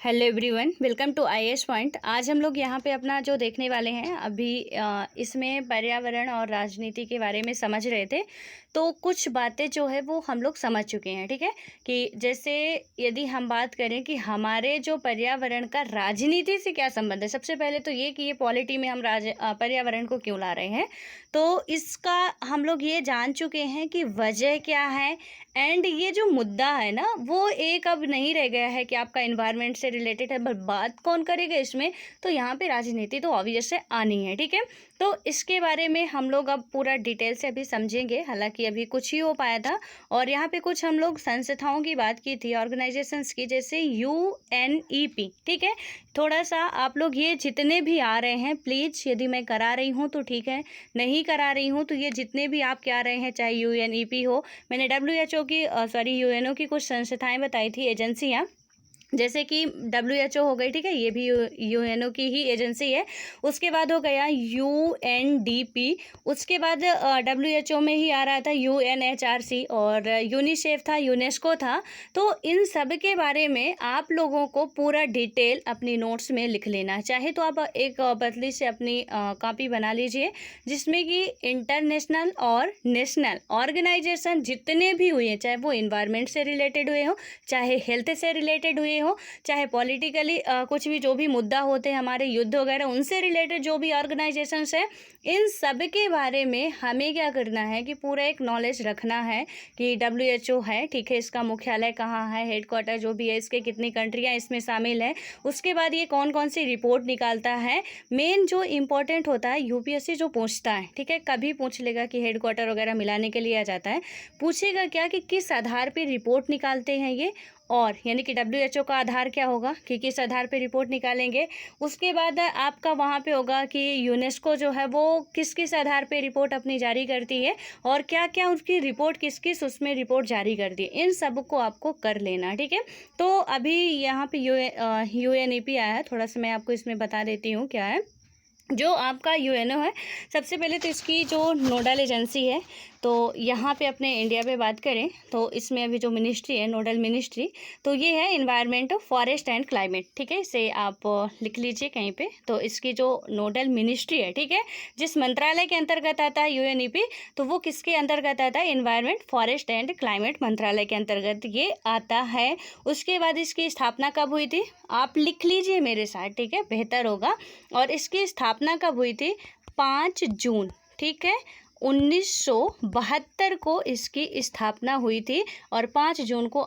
Hello everyone, welcome to IAS point. आज हम लोग यहाँ पे अपना जो देखने वाले हैं अभी इसमें पर्यावरण और राजनीति के बारे में समझ रहे थे। तो कुछ बातें जो है वो हम लोग समझ चुके हैं, ठीक है। कि जैसे यदि हम बात करें कि हमारे जो पर्यावरण का राजनीति से क्या संबंध है, सबसे पहले तो ये कि ये पॉलिटी में हम पर्यावरण को क्यों ला रहे हैं, तो इसका हम लोग ये जान चुके हैं कि वजह क्या है। एंड ये जो मुद्दा है ना, वो एक अब नहीं रह गया है कि आपका इन्वायरमेंट से रिलेटेड है, बट बात कौन करेगा इसमें, तो यहाँ पे राजनीति तो ऑब्वियस है आनी है, ठीक है। तो इसके बारे में हम लोग अब पूरा डिटेल से अभी समझेंगे। हालांकि अभी कुछ ही हो पाया था और यहाँ पे कुछ हम लोग संस्थाओं की बात की थी, ऑर्गेनाइजेशंस की, जैसे UNEP, ठीक है। थोड़ा सा आप लोग ये जितने भी आ रहे हैं प्लीज़, यदि मैं करा रही हूँ तो ठीक है, नहीं करा रही हूँ तो ये जितने भी आप क्या रहे हैं, चाहे UNEP हो, मैंने WHO की UNO की कुछ संस्थाएं बताई थी, एजेंसियाँ, जैसे कि WHO हो गई, ठीक है, ये भी UNO की ही एजेंसी है। उसके बाद हो गया UNDP, उसके बाद WHO में ही आ रहा था UNHRC, और यूनिसेफ था, यूनेस्को था। तो इन सब के बारे में आप लोगों को पूरा डिटेल अपनी नोट्स में लिख लेना। चाहे तो आप एक पतली से अपनी कॉपी बना लीजिए, जिसमें कि इंटरनेशनल और नेशनल ऑर्गेनाइजेशन जितने भी हुए, चाहे वो इन्वायरमेंट से रिलेटेड हुए हो, चाहे हेल्थ से रिलेटेड हुए हो, चाहे पॉलिटिकली कुछ भी जो भी मुद्दा होते हैं हमारे, युद्ध वगैरह, उनसे रिलेटेड जो भी ऑर्गेनाइजेशंस हैं, इन सब के बारे में हमें क्या करना है कि पूरा एक नॉलेज रखना है कि WHO है, ठीक है, इसका मुख्यालय कहाँ है, हेडक्वार्टर जो भी है, इसके कितनी कंट्रियाँ इसमें शामिल है, उसके बाद ये कौन कौन सी रिपोर्ट निकालता है। मेन जो इम्पोर्टेंट होता है, UPSC जो पूछता है, ठीक है, कभी पूछ लेगा कि हेडक्वार्टर वगैरह मिलाने के लिए आ जाता है, पूछेगा क्या कि किस आधार पर रिपोर्ट निकालते हैं ये, और यानी कि WHO का आधार क्या होगा कि किस आधार पे रिपोर्ट निकालेंगे। उसके बाद आपका वहाँ पे होगा कि यूनेस्को जो है वो किस किस आधार पे रिपोर्ट अपनी जारी करती है, और क्या क्या उसकी रिपोर्ट किस किस उसमें रिपोर्ट जारी करती है, इन सब को आपको कर लेना, ठीक है। तो अभी यहाँ पे UNEP आया है, थोड़ा सा मैं आपको इसमें बता देती हूँ क्या है। जो आपका UNO है, सबसे पहले तो इसकी जो नोडल एजेंसी है, तो यहाँ पे अपने इंडिया पे बात करें तो इसमें अभी जो मिनिस्ट्री है, नोडल मिनिस्ट्री, तो ये है इन्वायरमेंट, फॉरेस्ट एंड क्लाइमेट, ठीक है, इसे आप लिख लीजिए कहीं पे। तो इसकी जो नोडल मिनिस्ट्री है, ठीक है, जिस मंत्रालय के अंतर्गत आता है UNEP, तो वो किसके अंतर्गत आता है, इन्वायरमेंट, फॉरेस्ट एंड क्लाइमेट मंत्रालय के अंतर्गत ये आता है। उसके बाद इसकी स्थापना कब हुई थी, आप लिख लीजिए मेरे साथ, ठीक है, बेहतर होगा। और इसकी स्थापना कब हुई थी, 5 जून, ठीक है, 1972 को इसकी स्थापना हुई थी, और 5 जून को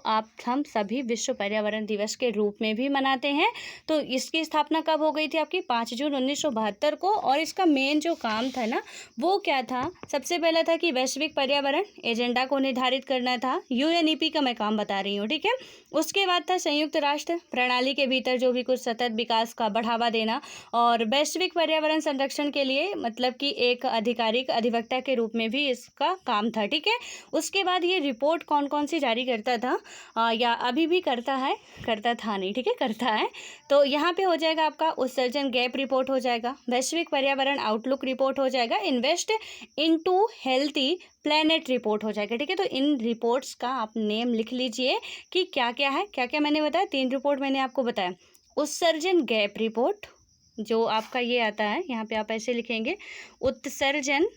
हम सभी विश्व पर्यावरण दिवस के रूप में भी मनाते हैं। तो इसकी स्थापना कब हो गई थी आपकी, 5 जून 1972 को। और इसका मेन जो काम था ना, वो क्या था, सबसे पहला था कि वैश्विक पर्यावरण एजेंडा को निर्धारित करना था, UNEP का मैं काम बता रही हूँ, ठीक है। उसके बाद था संयुक्त राष्ट्र प्रणाली के भीतर जो भी कुछ सतत विकास का बढ़ावा देना, और वैश्विक पर्यावरण संरक्षण के लिए मतलब कि एक आधिकारिक अधिवक्ता के रूप में भी इसका काम था, ठीक है। उसके बाद ये रिपोर्ट कौन कौन सी जारी करता था, या अभी भी करता है, करता था नहीं, ठीक है, करता है। तो यहाँ पे हो जाएगा आपका उत्सर्जन गैप रिपोर्ट हो जाएगा, वैश्विक पर्यावरण आउटलुक रिपोर्ट हो जाएगा, invest into healthy planet report हो जाएगा, ठीक है। तो इन रिपोर्ट्स का आप नेम लिख लीजिए कि क्या क्या है, क्या क्या मैंने बताया, 3 रिपोर्ट मैंने आपको बताया। उत्सर्जन गैप रिपोर्ट जो आपका ये आता है, यहाँ पे आप ऐसे लिखेंगे, उत्सर्जन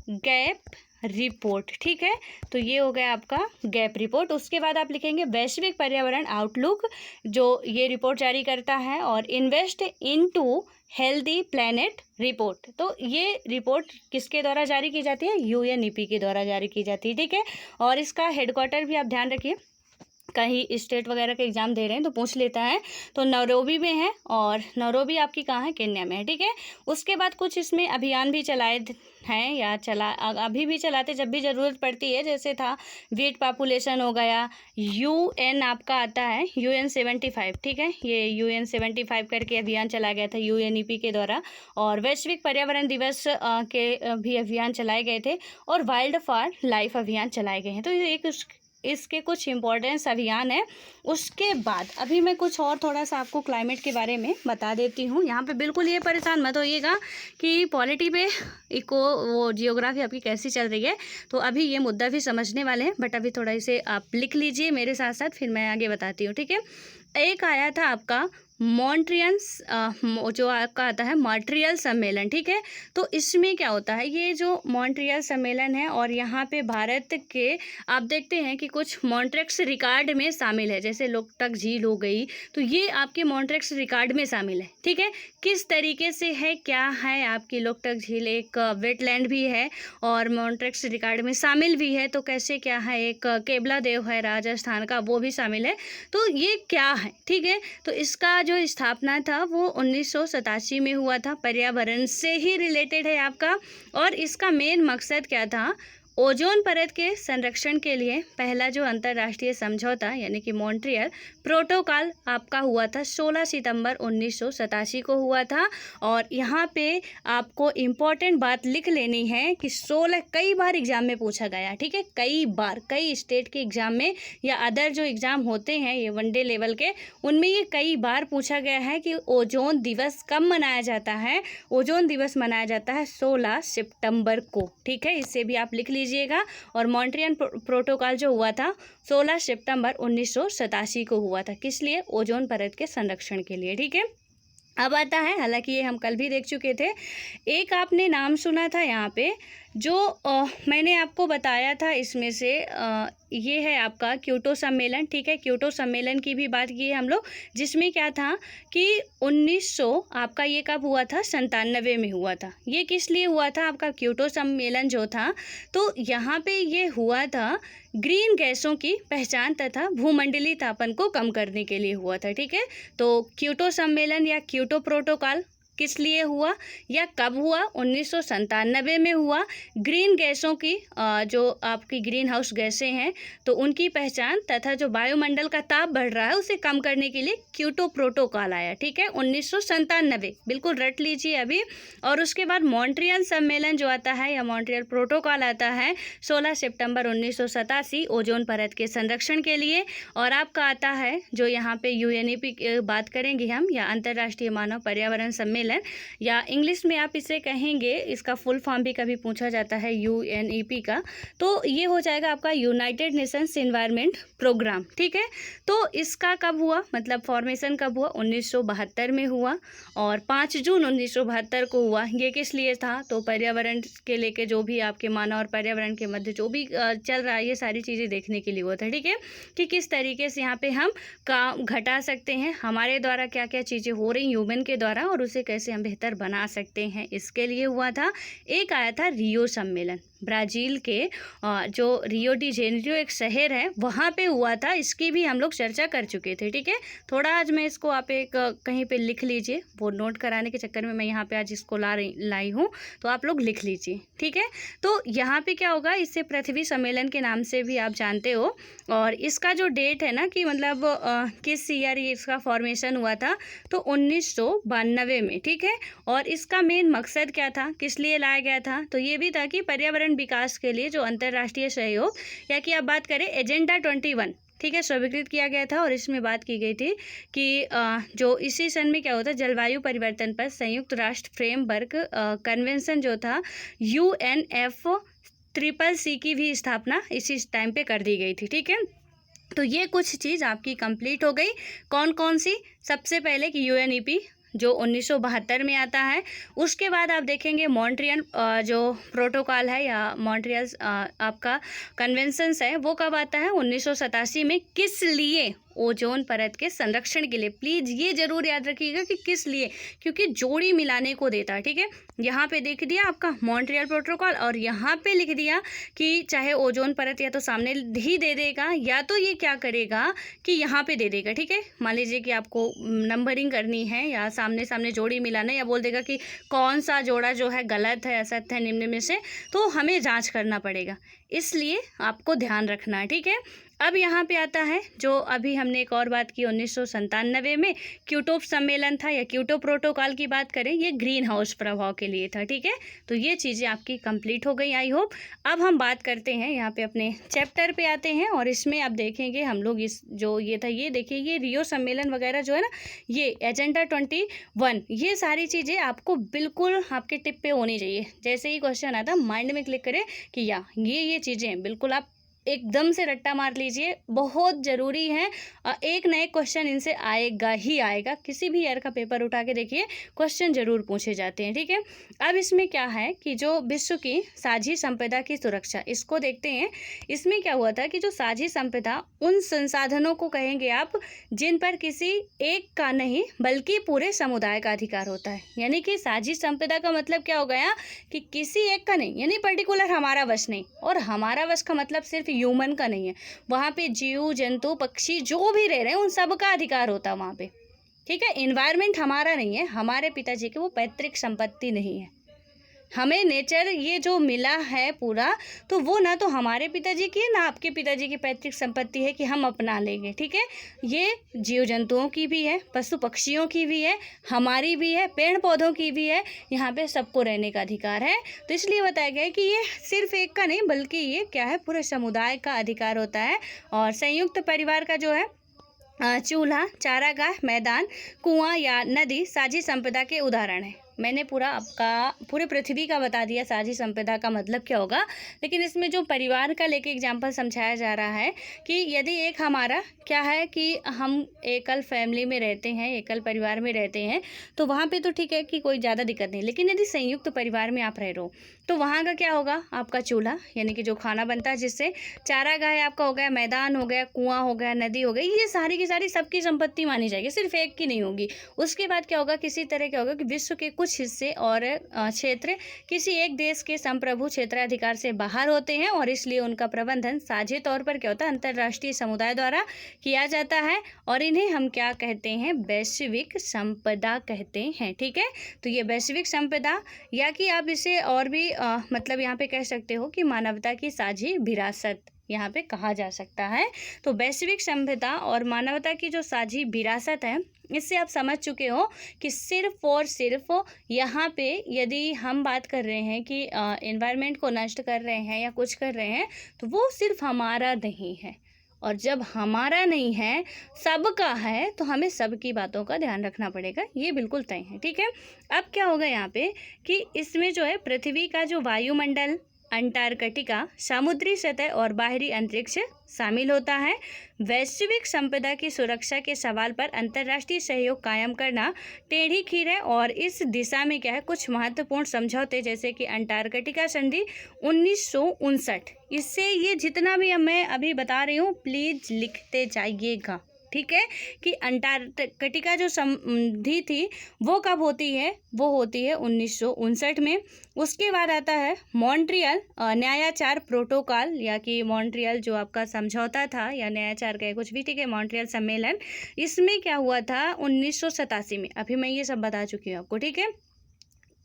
गैप रिपोर्ट, ठीक है। तो ये हो गया आपका गैप रिपोर्ट। उसके बाद आप लिखेंगे वैश्विक पर्यावरण आउटलुक, जो ये रिपोर्ट जारी करता है, और invest into healthy planet report. तो ये रिपोर्ट किसके द्वारा जारी की जाती है, UNEP के द्वारा जारी की जाती है, ठीक है। और इसका हेडक्वार्टर भी आप ध्यान रखिए, कहीं स्टेट वगैरह के एग्जाम दे रहे हैं तो पूछ लेता है, तो नैरोबी में है, और नैरोबी आपकी कहाँ है, केन्या में है, ठीक है। उसके बाद कुछ इसमें अभियान भी चलाए हैं, या अभी भी चलाते जब भी ज़रूरत पड़ती है, जैसे था वीट पॉपुलेशन हो गया, UN आपका आता है UN75, ठीक है, ये UN75 करके अभियान चलाया गया था UNEP के द्वारा, और वैश्विक पर्यावरण दिवस के भी अभियान चलाए गए थे, और वाइल्ड फॉर लाइफ अभियान चलाए गए हैं। तो ये एक इसके कुछ इम्पोर्टेंस अभियान है। उसके बाद अभी मैं कुछ और थोड़ा सा आपको क्लाइमेट के बारे में बता देती हूँ। यहाँ पे बिल्कुल ये परेशान मत होइएगा कि पॉलिटी पे इको वो जियोग्राफी आपकी कैसी चल रही है, तो अभी ये मुद्दा भी समझने वाले हैं, बट अभी थोड़ा इसे आप लिख लीजिए मेरे साथ साथ, फिर मैं आगे बताती हूँ, ठीक है। एक आया था आपका मॉन्ट्रियल्स जो आपका आता है मॉन्ट्रियल सम्मेलन, ठीक है। तो इसमें क्या होता है, ये जो मॉन्ट्रियल सम्मेलन है और यहाँ पे भारत के आप देखते हैं कि कुछ मॉन्ट्रेक्स रिकॉर्ड में शामिल है, जैसे लोकटक झील हो गई, तो ये आपके मॉन्ट्रेक्स रिकॉर्ड में शामिल है, ठीक है। किस तरीके से है, क्या है, आपकी लोकटक झील एक वेटलैंड भी है और मॉन्ट्रेक्स रिकॉर्ड में शामिल भी है, तो कैसे क्या है, एक केवला देव है राजस्थान का, वो भी शामिल है। तो ये क्या है, ठीक है। तो इसका जो स्थापना था वो 1987 में हुआ था, पर्यावरण से ही रिलेटेड है आपका। और इसका मेन मकसद क्या था, ओजोन परत के संरक्षण के लिए पहला जो अंतर्राष्ट्रीय समझौता यानी कि मॉन्ट्रियल प्रोटोकॉल आपका हुआ था 16 सितंबर 1987 को हुआ था। और यहाँ पे आपको इम्पॉर्टेंट बात लिख लेनी है कि 16 कई बार एग्जाम में पूछा गया, ठीक है, कई बार, कई स्टेट के एग्जाम में या अदर जो एग्ज़ाम होते हैं ये वनडे लेवल के, उनमें ये कई बार पूछा गया है कि ओजोन दिवस कब मनाया जाता है। ओजोन दिवस मनाया जाता है 16 सितंबर को, ठीक है, इससे भी आप लिख लीजिएगा। और मॉन्ट्रियल प्रोटोकॉल जो हुआ था 16 सितंबर 1987 को हुआ था, किस लिए, ओजोन परत के संरक्षण के लिए, ठीक है। अब आता है, हालांकि ये हम कल भी देख चुके थे, एक आपने नाम सुना था यहाँ पे जो मैंने आपको बताया था, इसमें से ये है आपका क्योटो सम्मेलन, ठीक है। क्योटो सम्मेलन की भी बात की है हम लोग, जिसमें क्या था कि 1900 आपका ये कब हुआ था, 97 में हुआ था। ये किस लिए हुआ था आपका क्योटो सम्मेलन जो था, तो यहाँ पे ये हुआ था ग्रीन गैसों की पहचान तथा भूमंडलीय तापन को कम करने के लिए हुआ था, ठीक है। तो क्योटो सम्मेलन या क्योटो प्रोटोकॉल किस लिए हुआ या कब हुआ, 1997 में हुआ। ग्रीन गैसों की जो आपकी ग्रीन हाउस गैसें हैं तो उनकी पहचान तथा जो वायुमंडल का ताप बढ़ रहा है उसे कम करने के लिए क्योटो प्रोटोकॉल आया, ठीक है, 1997, बिल्कुल रट लीजिए अभी। और उसके बाद मॉन्ट्रियल सम्मेलन जो आता है या मॉन्ट्रियल प्रोटोकॉल आता है 16 सितंबर 1987 ओजोन परत के संरक्षण के लिए। और आपका आता है जो यहाँ पे UNEP की बात करेंगे हम, या अंतर्राष्ट्रीय मानव पर्यावरण सम्मेलन, या इंग्लिश में आप इसे कहेंगे, इसका फुल फॉर्म भी कभी पूछा जाता है UNEP का, तो ये हो जाएगा आपका यूनाइटेड नेशंस एनवायरनमेंट प्रोग्राम, ठीक है। तो इसका कब हुआ, मतलब फॉर्मेशन कब हुआ, 1972 में हुआ और 5 जून 1972 को हुआ। ये किस लिए था, तो पर्यावरण के लेके जो भी आपके मानव और पर्यावरण के मध्य जो भी चल रहा है ये सारी चीज़ें देखने के लिए हुआ था, ठीक है, कि किस तरीके से यहाँ पे हम काम घटा सकते हैं, हमारे द्वारा क्या क्या चीज़ें हो रही ह्यूमन के द्वारा और उसे कैसे हम बेहतर बना सकते हैं, इसके लिए हुआ था। एक आया था रियो सम्मेलन, ब्राज़ील के जो रियो डी जेनेरियो एक शहर है वहाँ पे हुआ था, इसकी भी हम लोग चर्चा कर चुके थे, ठीक है। थोड़ा आज मैं इसको आप एक कहीं पे लिख लीजिए, वो नोट कराने के चक्कर में मैं यहाँ पे आज इसको लाई हूँ, तो आप लोग लिख लीजिए, ठीक है। तो यहाँ पे क्या होगा, इसे पृथ्वी सम्मेलन के नाम से भी आप जानते हो। और इसका जो डेट है ना कि मतलब किस ईयर इसका फॉर्मेशन हुआ था, तो 1992 में, ठीक है। और इसका मेन मकसद क्या था, किस लिए लाया गया था, तो ये भी था कि पर्यावरण विकास के लिए जो अंतर्राष्ट्रीय सहयोग या कि आप बात करें एजेंडा 21, ठीक है, स्वीकृत किया गया था। और इसमें बात की गई थी कि जो इसी सन में क्या होता है, जलवायु परिवर्तन पर संयुक्त राष्ट्र फ्रेमवर्क कन्वेंशन जो था UNFCCC की भी स्थापना इसी टाइम पे कर दी गई थी, ठीक है। तो ये कुछ चीज़ आपकी कंप्लीट हो गई। कौन कौन सी, सबसे पहले कि UNEP जो 1972 में आता है। उसके बाद आप देखेंगे मॉन्ट्रियल जो प्रोटोकॉल है या मॉन्ट्रियल आपका कन्वेंशंस है वो कब आता है, 1987 में। किस लिए, ओजोन परत के संरक्षण के लिए। प्लीज़ ये जरूर याद रखिएगा कि किस लिए, क्योंकि जोड़ी मिलाने को देता है, ठीक है। यहाँ पे देख दिया आपका मॉन्ट्रियल प्रोटोकॉल और यहाँ पे लिख दिया कि चाहे ओजोन परत या तो सामने ही दे देगा या तो ये क्या करेगा कि यहाँ पे दे देगा, ठीक है। मान लीजिए कि आपको नंबरिंग करनी है या सामने सामने जोड़ी मिलाना, या बोल देगा कि कौन सा जोड़ा जो है गलत है, असत्य है, निम्न में से, तो हमें जाँच करना पड़ेगा, इसलिए आपको ध्यान रखना है, ठीक है। अब यहाँ पे आता है जो अभी हमने एक और बात की 1997 में क्योटो सम्मेलन था या क्योटो प्रोटोकॉल की बात करें, ये ग्रीन हाउस प्रभाव के लिए था, ठीक है। तो ये चीज़ें आपकी कंप्लीट हो गई, आई होप। अब हम बात करते हैं यहाँ पे अपने चैप्टर पे आते हैं और इसमें आप देखेंगे हम लोग इस जो ये था, ये देखिए, ये रियो सम्मेलन वगैरह जो है ना, ये एजेंडा 21, ये सारी चीज़ें आपको बिल्कुल आपके टिप पे होनी चाहिए। जैसे ही क्वेश्चन आता माइंड में क्लिक करें कि या ये चीज़ें बिल्कुल आप एकदम से रट्टा मार लीजिए, बहुत ज़रूरी है। एक ना एक क्वेश्चन इनसे आएगा ही आएगा, किसी भी ईयर का पेपर उठा के देखिए, क्वेश्चन ज़रूर पूछे जाते हैं, ठीक है। अब इसमें क्या है कि जो विश्व की साझी संपदा की सुरक्षा, इसको देखते हैं। इसमें क्या हुआ था कि जो साझी संपदा उन संसाधनों को कहेंगे आप जिन पर किसी एक का नहीं बल्कि पूरे समुदाय का अधिकार होता है। यानी कि साझी संपदा का मतलब क्या हो गया कि किसी एक का नहीं, यानी पर्टिकुलर हमारा वश नहीं, और हमारा वश का मतलब सिर्फ ह्यूमन का नहीं है, वहाँ पे जीव जंतु पक्षी जो भी रह रहे हैं उन सब का अधिकार होता है वहाँ पे, ठीक है। इन्वायरमेंट हमारा नहीं है, हमारे पिताजी की वो पैतृक संपत्ति नहीं है। हमें नेचर ये जो मिला है पूरा, तो वो ना तो हमारे पिताजी की है ना आपके पिताजी की पैतृक संपत्ति है कि हम अपना लेंगे, ठीक है। ये जीव जंतुओं की भी है, पशु पक्षियों की भी है, हमारी भी है, पेड़ पौधों की भी है, यहाँ पे सबको रहने का अधिकार है। तो इसलिए बताया गया है कि ये सिर्फ एक का नहीं बल्कि ये क्या है, पूरे समुदाय का अधिकार होता है। और संयुक्त परिवार का जो है चूल्हा, चारागाह, मैदान, कुआं या नदी साझी संपदा के उदाहरण है। मैंने पूरे पृथ्वी का बता दिया साझी संपदा का मतलब क्या होगा, लेकिन इसमें जो परिवार का लेके एग्जाम्पल समझाया जा रहा है कि यदि एक हमारा क्या है कि हम एकल फैमिली में रहते हैं, एकल परिवार में रहते हैं, तो वहाँ पे तो ठीक है कि कोई ज़्यादा दिक्कत नहीं, लेकिन यदि संयुक्त परिवार में आप रह रहे हो तो वहाँ का क्या होगा, आपका चूल्हा यानी कि जो खाना बनता है जिससे, चारागाह आपका हो गया, मैदान हो गया, कुआं हो गया, नदी हो गई, ये सारी की सारी सबकी संपत्ति मानी जाएगी, सिर्फ एक की नहीं होगी। उसके बाद क्या होगा, किसी तरह क्या होगा कि विश्व के कुछ हिस्से और क्षेत्र किसी एक देश के संप्रभु क्षेत्राधिकार से बाहर होते हैं और इसलिए उनका प्रबंधन साझे तौर पर क्या होता है, अंतर्राष्ट्रीय समुदाय द्वारा किया जाता है और इन्हें हम क्या कहते हैं, वैश्विक संपदा कहते हैं, ठीक है। तो ये वैश्विक संपदा, या कि आप इसे और भी मतलब यहाँ पे कह सकते हो कि मानवता की साझी विरासत यहाँ पे कहा जा सकता है। तो वैश्विक संपदा और मानवता की जो साझी विरासत है, इससे आप समझ चुके हो कि सिर्फ और सिर्फ यहाँ पे यदि हम बात कर रहे हैं कि एनवायरनमेंट को नष्ट कर रहे हैं या कुछ कर रहे हैं, तो वो सिर्फ हमारा नहीं है, और जब हमारा नहीं है सबका है, तो हमें सबकी बातों का ध्यान रखना पड़ेगा, ये बिल्कुल तय है, ठीक है। अब क्या होगा यहाँ पे कि इसमें जो है पृथ्वी का जो वायुमंडल, अंटार्कटिका, समुद्री सतह और बाहरी अंतरिक्ष शामिल होता है। वैश्विक संपदा की सुरक्षा के सवाल पर अंतर्राष्ट्रीय सहयोग कायम करना टेढ़ी खीर है और इस दिशा में क्या है, कुछ महत्वपूर्ण समझौते जैसे कि अंटार्कटिका संधि 1959, इससे ये जितना भी मैं अभी बता रही हूँ प्लीज़ लिखते जाइएगा, ठीक है। कि अंटार्कटिका जो संधि थी वो कब होती है, वो होती है 1959 में। उसके बाद आता है मॉन्ट्रियल न्यायाचार प्रोटोकॉल, या कि मॉन्ट्रियल जो आपका समझौता था या न्यायाचार का कुछ भी, ठीक है, मॉन्ट्रियल सम्मेलन। इसमें क्या हुआ था 1987 में, अभी मैं ये सब बता चुकी हूँ आपको, ठीक है।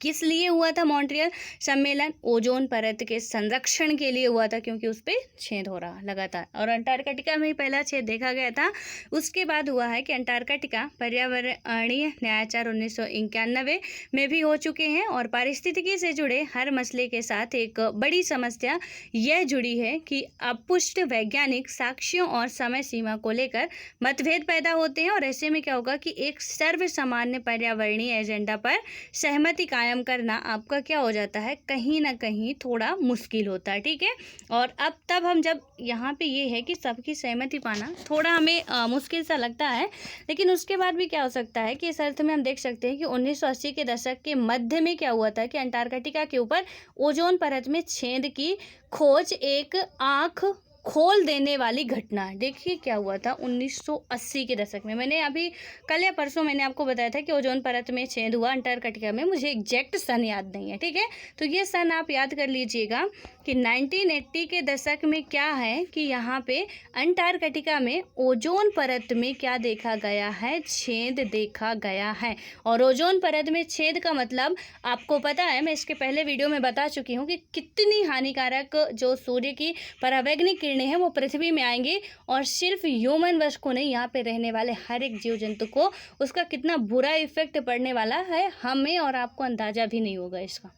किस लिए हुआ था मॉन्ट्रियल सम्मेलन, ओजोन परत के संरक्षण के लिए हुआ था, क्योंकि उस पर छेद हो रहा लगातार, और अंटार्कटिका में ही पहला छेद देखा गया था। उसके बाद हुआ है कि अंटार्कटिका पर्यावरणीय न्यायाचार 1991 में भी हो चुके हैं, और पारिस्थितिकी से जुड़े हर मसले के साथ एक बड़ी समस्या यह जुड़ी है कि अपुष्ट वैज्ञानिक साक्ष्यों और समय सीमा को लेकर मतभेद पैदा होते हैं, और ऐसे में क्या होगा कि एक सर्वसामान्य पर्यावरणीय एजेंडा पर सहमति कायम करना आपका क्या हो जाता है, कहीं ना कहीं थोड़ा मुश्किल होता है, ठीक है। और अब तब हम जब यहाँ पे ये है कि सबकी सहमति पाना थोड़ा हमें मुश्किल सा लगता है, लेकिन उसके बाद भी क्या हो सकता है कि इस अर्थ में हम देख सकते हैं कि 1980 के दशक के मध्य में क्या हुआ था कि अंटार्कटिका के ऊपर ओजोन परत में छेद की खोज एक आँख खोल देने वाली घटना है। देखिए क्या हुआ था 1980 के दशक में, मैंने अभी कल या परसों मैंने आपको बताया था कि ओजोन परत में छेद हुआ अंटार्कटिका में, मुझे एग्जैक्ट सन याद नहीं है, ठीक है। तो ये सन आप याद कर लीजिएगा कि 1980 के दशक में क्या है कि यहाँ पे अंटार्कटिका में ओजोन परत में क्या देखा गया है, छेद देखा गया है। और ओजोन परत में छेद का मतलब आपको पता है, मैं इसके पहले वीडियो में बता चुकी हूँ कि कितनी हानिकारक जो सूर्य की परावैंगनिक किरणें हैं वो पृथ्वी में आएंगी, और सिर्फ ह्यूमन वश को नहीं, यहाँ पे रहने वाले हर एक जीव जंतु को उसका कितना बुरा इफेक्ट पड़ने वाला है, हमें और आपको अंदाजा भी नहीं होगा इसका,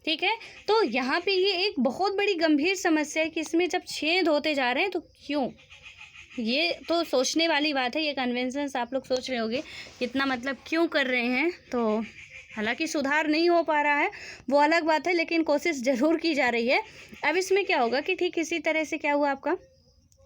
ठीक है। तो यहाँ पे ये एक बहुत बड़ी गंभीर समस्या है कि इसमें जब छेद होते जा रहे हैं तो क्यों, ये तो सोचने वाली बात है। ये कन्वेंशंस आप लोग सोच रहे होंगे कितना मतलब क्यों कर रहे हैं, तो हालांकि सुधार नहीं हो पा रहा है वो अलग बात है, लेकिन कोशिश ज़रूर की जा रही है। अब इसमें क्या होगा कि ठीक इसी तरह से क्या हुआ आपका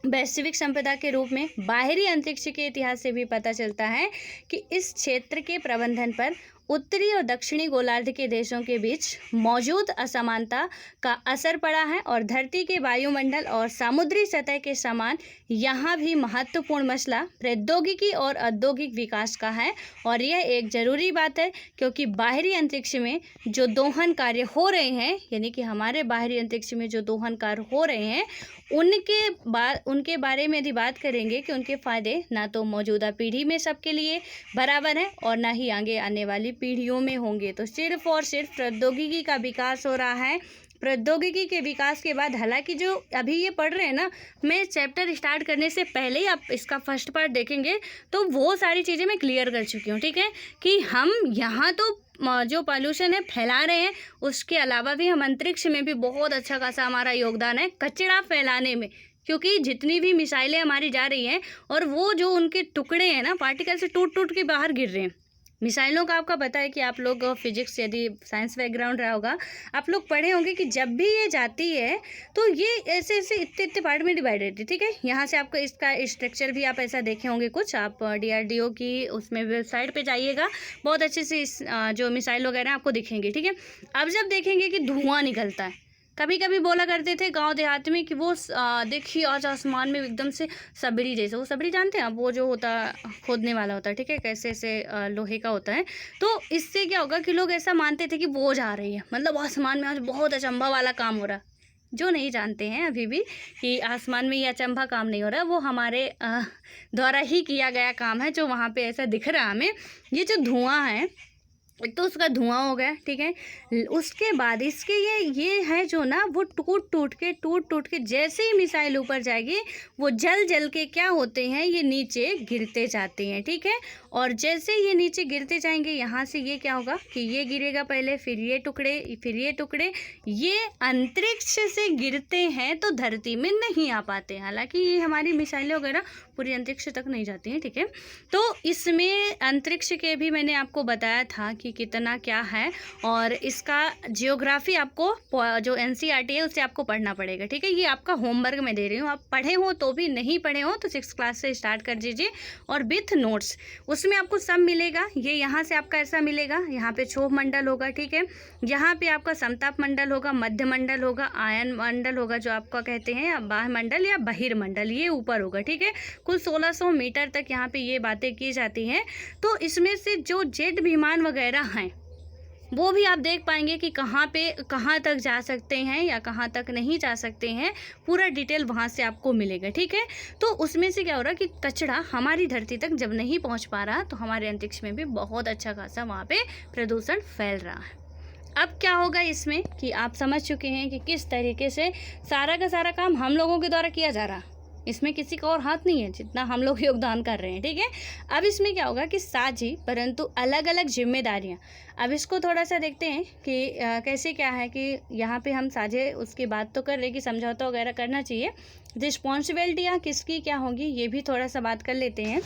वैश्विक संपदा के रूप में बाहरी अंतरिक्ष के इतिहास से भी पता चलता है कि इस क्षेत्र के प्रबंधन पर उत्तरी और दक्षिणी गोलार्ध के देशों के बीच मौजूद असमानता का असर पड़ा है और धरती के वायुमंडल और समुद्री सतह के समान यहाँ भी महत्वपूर्ण मसला प्रौद्योगिकी और औद्योगिक विकास का है। और यह एक ज़रूरी बात है क्योंकि बाहरी अंतरिक्ष में जो दोहन कार्य हो रहे हैं, यानी कि हमारे बाहरी अंतरिक्ष में जो दोहन कार्य हो रहे हैं उनके बारे में यदि बात करेंगे कि उनके फ़ायदे ना तो मौजूदा पीढ़ी में सबके लिए बराबर हैं और ना ही आगे आने वाली पीढ़ियों में होंगे। तो सिर्फ और सिर्फ प्रौद्योगिकी का विकास हो रहा है। प्रौद्योगिकी के विकास के बाद, हालांकि जो अभी ये पढ़ रहे हैं ना, मैं चैप्टर स्टार्ट करने से पहले ही आप इसका फर्स्ट पार्ट देखेंगे तो वो सारी चीज़ें मैं क्लियर कर चुकी हूँ, ठीक है, कि हम यहाँ तो जो पॉल्यूशन है फैला रहे हैं, उसके अलावा भी हम अंतरिक्ष में भी बहुत अच्छा खासा हमारा योगदान है कचरा फैलाने में, क्योंकि जितनी भी मिसाइलें हमारी जा रही हैं और वो जो उनके टुकड़े हैं ना पार्टिकल से टूट टूट के बाहर गिर रहे हैं। मिसाइलों का आपका पता है कि आप लोग फिजिक्स यदि साइंस बैकग्राउंड रहा होगा, आप लोग पढ़े होंगे कि जब भी ये जाती है तो ये ऐसे ऐसे इतने इतने पार्ट में डिवाइड रहती है, ठीक है। यहाँ से आपको इसका स्ट्रक्चर भी आप ऐसा देखे होंगे कुछ, आप DRDO की उसमें वेबसाइट पे जाइएगा, बहुत अच्छे से इस जो मिसाइल वगैरह आपको दिखेंगे, ठीक है। अब जब देखेंगे कि धुआं निकलता है, कभी कभी बोला करते थे गांव देहात में कि वो देखिए आज आसमान में एकदम से सबरी जैसे, वो सबरी जानते हैं आप, वो जो होता खोदने वाला होता है, ठीक है, कैसे ऐसे लोहे का होता है। तो इससे क्या होगा कि लोग ऐसा मानते थे कि वो जा रही है, मतलब आसमान में आज बहुत अचंभा वाला काम हो रहा है। जो नहीं जानते हैं अभी भी कि आसमान में ये अचंभा काम नहीं हो रहा, वो हमारे द्वारा ही किया गया काम है जो वहाँ पे ऐसा दिख रहा है हमें। ये जो धुआं है, तो उसका धुआं हो गया, ठीक है। उसके बाद इसके ये है जो ना, वो टूट टूट के जैसे ही मिसाइल ऊपर जाएगी वो जल के क्या होते हैं, ये नीचे गिरते जाते हैं, ठीक है। और जैसे ये नीचे गिरते जाएंगे, यहाँ से ये क्या होगा कि ये गिरेगा पहले, फिर ये टुकड़े, ये अंतरिक्ष से गिरते हैं तो धरती में नहीं आ पाते। हालांकि ये हमारी मिसाइलें वगैरह पूरी अंतरिक्ष तक नहीं जाती हैं, ठीक है। तो इसमें अंतरिक्ष के भी मैंने आपको बताया था कि कितना क्या है, और इसका जियोग्राफी आपको जो NCERT है उससे आपको पढ़ना पड़ेगा, ठीक है। ये आपका होमवर्क मैं दे रही हूँ, आप पढ़े हो तो भी, नहीं पढ़े हो तो 6th क्लास से स्टार्ट कर दीजिए और विथ नोट्स, उसमें आपको सब मिलेगा। ये यहाँ से आपका ऐसा मिलेगा, यहाँ पे क्षोभ मंडल होगा, ठीक है, यहाँ पे आपका समताप मंडल होगा, मध्य मंडल होगा, आयन मंडल होगा जो आपका कहते हैं, या बाह्य मंडल या बहिर्मंडल, ये ऊपर होगा, ठीक है। कुल 1600 मीटर तक यहाँ पे ये बातें की जाती हैं। तो इसमें से जो जेट विमान वगैरह हैं वो भी आप देख पाएंगे कि कहाँ तक जा सकते हैं या कहाँ तक नहीं जा सकते हैं, पूरा डिटेल वहाँ से आपको मिलेगा, ठीक है। तो उसमें से क्या हो रहा है कि कचरा हमारी धरती तक जब नहीं पहुँच पा रहा तो हमारे अंतरिक्ष में भी बहुत अच्छा खासा वहाँ पे प्रदूषण फैल रहा है। अब क्या होगा इसमें कि आप समझ चुके हैं कि किस तरीके से सारा का सारा काम हम लोगों के द्वारा किया जा रहा है, इसमें किसी का और हाथ नहीं है जितना हम लोग योगदान कर रहे हैं, ठीक है। अब इसमें क्या होगा कि साझी परंतु अलग अलग जिम्मेदारियां, अब इसको थोड़ा सा देखते हैं कि कैसे क्या है कि यहाँ पे हम साझे उसकी बात तो कर रहे हैं कि समझौता वगैरह करना चाहिए, रिस्पॉन्सिबिलिटियाँ किसकी क्या होंगी ये भी थोड़ा सा बात कर लेते हैं।